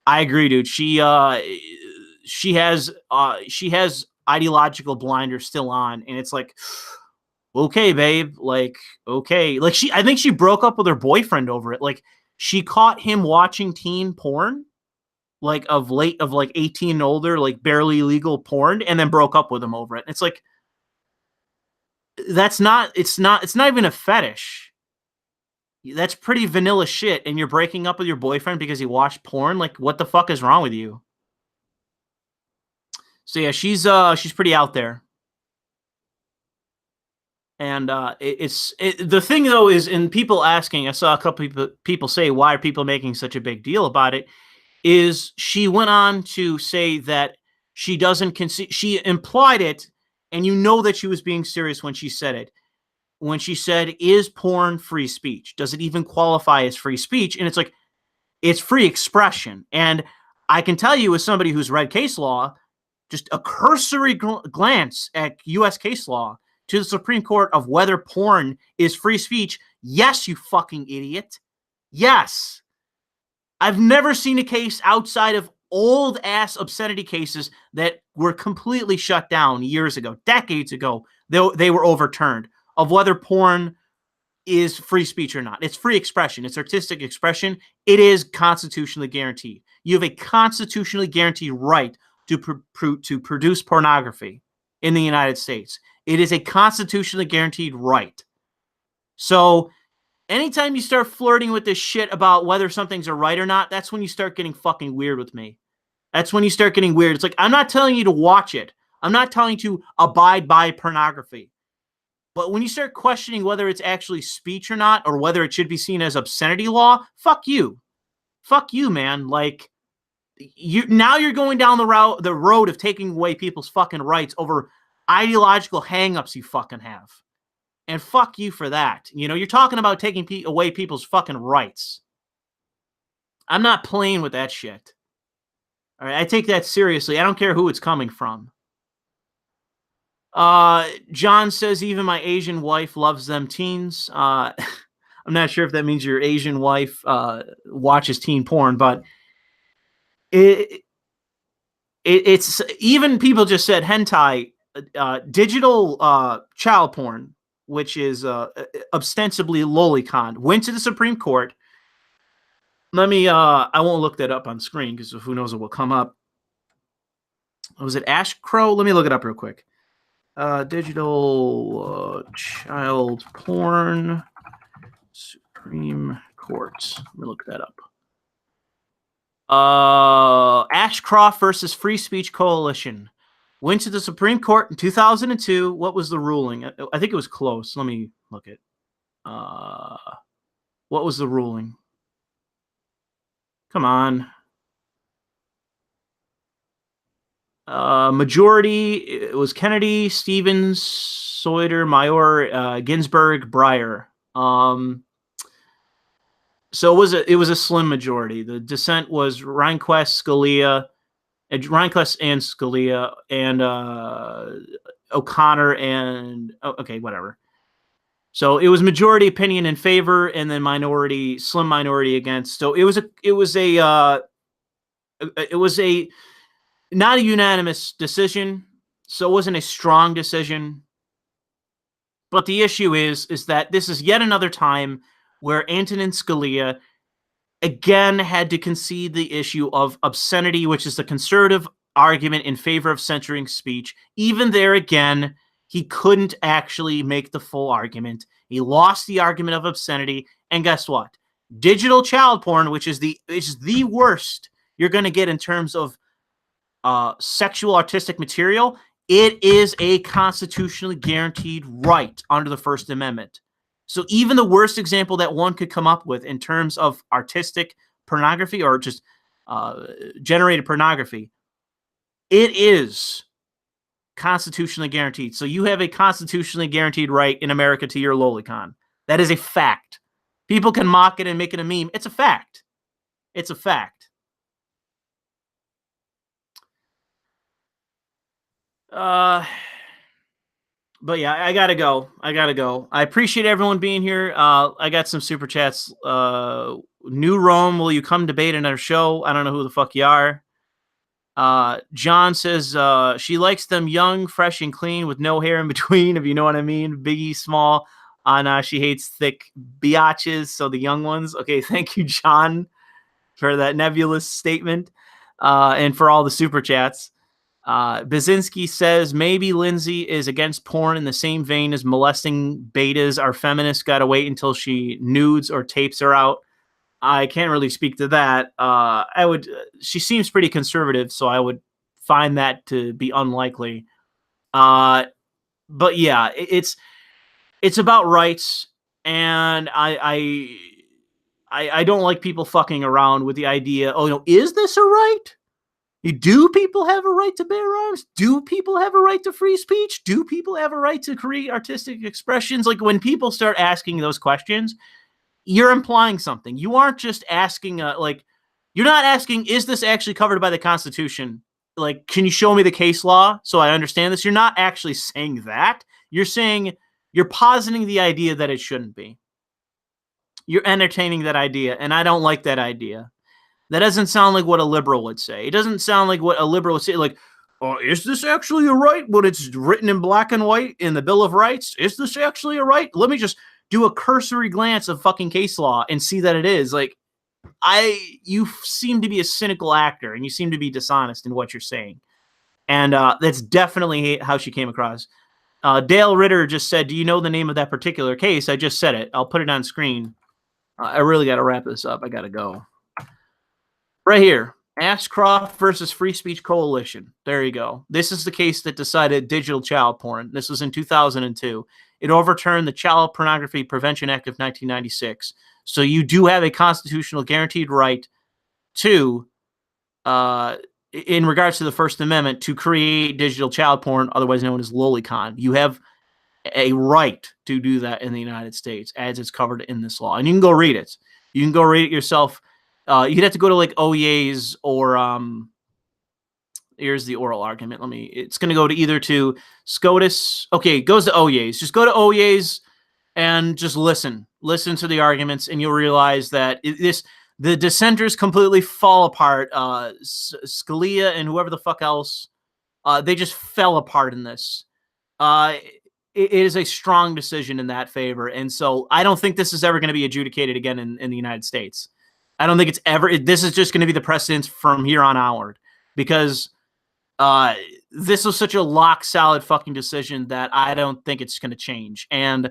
I agree, dude. She has ideological blinders still on, and it's like, okay, babe, like, okay, like I think she broke up with her boyfriend over it. Like, she caught him watching teen porn, like of 18 and older, like barely legal porn, and then broke up with him over it. And it's like, it's not even a fetish. That's pretty vanilla shit. And you're breaking up with your boyfriend because he watched porn. Like, what the fuck is wrong with you? So yeah, she's pretty out there. And the thing though is, in people asking, I saw a couple people say, why are people making such a big deal about it? Is she went on to say that she doesn't concede. She implied it, and you know that she was being serious when she said it. When she said, is porn free speech? Does it even qualify as free speech? And it's like, it's free expression. And I can tell you, as somebody who's read case law, just a cursory glance at U.S. case law to the Supreme Court of whether porn is free speech. Yes, you fucking idiot. Yes. I've never seen a case outside of old ass obscenity cases that were completely shut down years ago, decades ago. They were overturned of whether porn is free speech or not. It's free expression. It's artistic expression. It is constitutionally guaranteed. You have a constitutionally guaranteed right to produce pornography in the United States. It is a constitutionally guaranteed right. So anytime you start flirting with this shit about whether something's a right or not, that's when you start getting fucking weird with me. That's when you start getting weird. It's like, I'm not telling you to watch it. I'm not telling you to abide by pornography. But when you start questioning whether it's actually speech or not, or whether it should be seen as obscenity law, fuck you. Fuck you, man. Like, you're going down the road of taking away people's fucking rights over ideological hangups you fucking have. And fuck you for that. You know, you're talking about taking away people's fucking rights. I'm not playing with that shit. All right, I take that seriously. I don't care who it's coming from. John says, even my Asian wife loves them teens. I'm not sure if that means your Asian wife watches teen porn, but it's even people just said hentai, digital child porn, which is ostensibly lolicon, went to the Supreme Court. Let me, I won't look that up on screen because who knows what will come up. Was it Ash Crow? Let me look it up real quick. Digital child porn Supreme Court. Let me look that up. Ashcroft versus Free Speech Coalition went to the Supreme Court in 2002. What was the ruling? I think it was close. Let me look at. What was the ruling? Come on. Majority, it was Kennedy, Stevens, Soiter, Mayor, Ginsburg, Breyer. So it was a slim majority. The dissent was Rehnquist, Scalia, and O'Connor, and okay, whatever. So it was majority opinion in favor, and then slim minority against. So it was a not a unanimous decision, so it wasn't a strong decision. But the issue is that this is yet another time where Antonin Scalia again had to concede the issue of obscenity, which is the conservative argument in favor of censoring speech. Even there again, he couldn't actually make the full argument. He lost the argument of obscenity, and guess what? Digital child porn, which is the worst you're going to get in terms of sexual artistic material, it is a constitutionally guaranteed right under the First Amendment. So even the worst example that one could come up with in terms of artistic pornography or just generated pornography, it is constitutionally guaranteed. So you have a constitutionally guaranteed right in America to your lolicon. That is a fact. People can mock it and make it a meme. It's a fact. It's a fact. But yeah, I gotta go. I appreciate everyone being here. I got some super chats. New Rome, will you come debate another show? I don't know who the fuck you are. John says she likes them young, fresh, and clean with no hair in between, if you know what I mean. Biggie Small. She hates thick biatches, so the young ones. Okay, thank you, John, for that nebulous statement, and for all the super chats. Baczynski says maybe Lindsay is against porn in the same vein as molesting betas are feminists. Gotta wait until she nudes or tapes her out. I can't really speak to that. She seems pretty conservative, so I would find that to be unlikely. But yeah, it's about rights, and I don't like people fucking around with the idea. Oh, is this a right? Do people have a right to bear arms? Do people have a right to free speech? Do people have a right to create artistic expressions? Like, when people start asking those questions, you're implying something. You aren't just asking, you're not asking, is this actually covered by the Constitution? Like, can you show me the case law so I understand this? You're not actually saying that. You're positing the idea that it shouldn't be. You're entertaining that idea, and I don't like that idea. That doesn't sound like what a liberal would say. It doesn't sound like what a liberal would say, like, oh, is this actually a right when it's written in black and white in the Bill of Rights? Is this actually a right? Let me just do a cursory glance of fucking case law and see that it is. Like, you seem to be a cynical actor, and you seem to be dishonest in what you're saying. And that's definitely how she came across. Dale Ritter just said, do you know the name of that particular case? I just said it. I'll put it on screen. I really got to wrap this up. I got to go. Right here, Ashcroft versus Free Speech Coalition. There you go. This is the case that decided digital child porn. This was in 2002. It overturned the Child Pornography Prevention Act of 1996. So you do have a constitutional guaranteed right to, in regards to the First Amendment, to create digital child porn, otherwise known as lolicon. You have a right to do that in the United States, as it's covered in this law. And you can go read it. You can go read it yourself. You'd have to go to like OYA's or here's the oral argument. It's going to go to either to SCOTUS. Okay, it goes to OYA's. Just go to OYA's and just listen to the arguments, and you'll realize that the dissenters completely fall apart. Scalia and whoever the fuck else, they just fell apart in this. It is a strong decision in that favor, and so I don't think this is ever going to be adjudicated again in the United States. I don't think it's ever. This is just going to be the precedent from here on outward, because This was such a lock solid fucking decision that I don't think it's going to change. And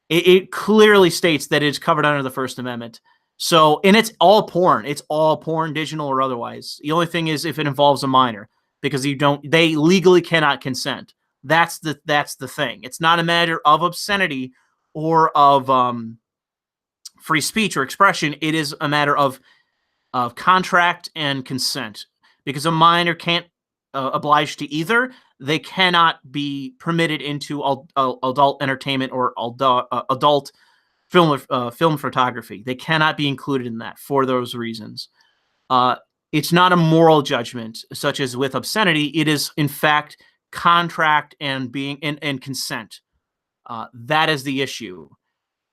it clearly states that it's covered under the First Amendment. So, and it's all porn. It's all porn, digital or otherwise. The only thing is if it involves a minor, because they legally cannot consent. That's the thing. It's not a matter of obscenity or of free speech or expression. It is a matter of contract and consent, because a minor can't oblige to either. They cannot be permitted into adult entertainment or adult film photography. They cannot be included in that for those reasons. It's not a moral judgment, such as with obscenity. It is, in fact, contract and being and consent. That is the issue.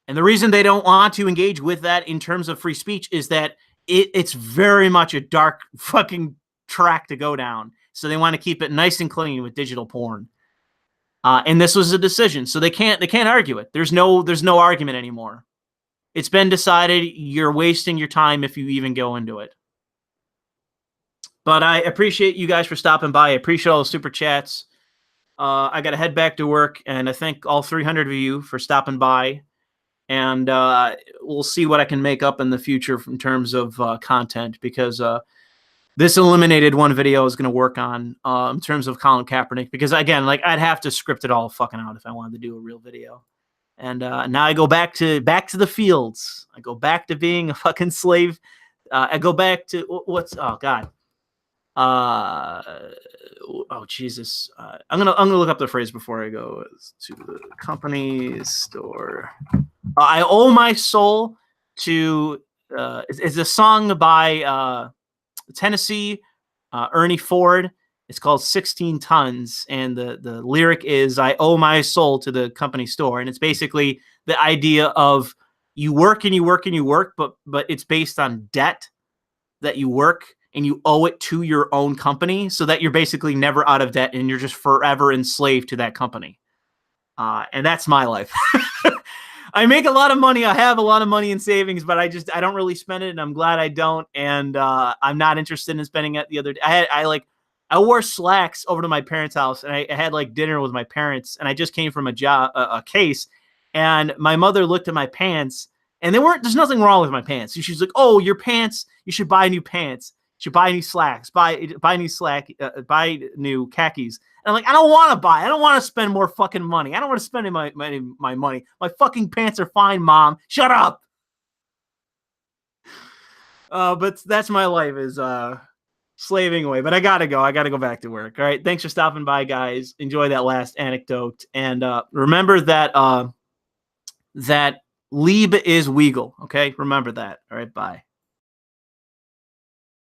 And the reason they don't want to engage with that in terms of free speech is that it's very much a dark fucking track to go down. So they want to keep it nice and clean with digital porn. And this was a decision, so they can't argue it. There's no argument anymore. It's been decided. You're wasting your time if you even go into it. But I appreciate you guys for stopping by. I appreciate all the super chats. I got to head back to work, and I thank all 300 of you for stopping by. And we'll see what I can make up in the future in terms of content, because this eliminated one video I was going to work on in terms of Colin Kaepernick, because again, like, I'd have to script it all fucking out if I wanted to do a real video. And now I go back to the fields. I go back to being a fucking slave. I go back to oh God. Oh Jesus. I'm gonna look up the phrase before I go to the company store. I owe my soul to. It's a song by Tennessee, Ernie Ford. It's called 16 Tons, and the lyric is, I owe my soul to the company store. And it's basically the idea of you work and you work and you work, but it's based on debt that you work and you owe it to your own company, so that you're basically never out of debt and you're just forever enslaved to that company. And that's my life. I make a lot of money. I have a lot of money in savings, but I don't really spend it, and I'm glad I don't. And I'm not interested in spending it. The other day, I wore slacks over to my parents' house, and I had like dinner with my parents, and I just came from a case, and my mother looked at my pants, and there's nothing wrong with my pants. And she's like, "Oh, your pants, you should buy new pants. You should buy new slacks, buy new khakis." And I'm like, I don't want to buy. I don't want to spend more fucking money. I don't want to spend my money. My fucking pants are fine, Mom. Shut up. But that's my life, is slaving away. But I gotta go. I gotta go back to work. All right. Thanks for stopping by, guys. Enjoy that last anecdote, and remember that that Lieb is Weagle. Okay. Remember that. All right. Bye.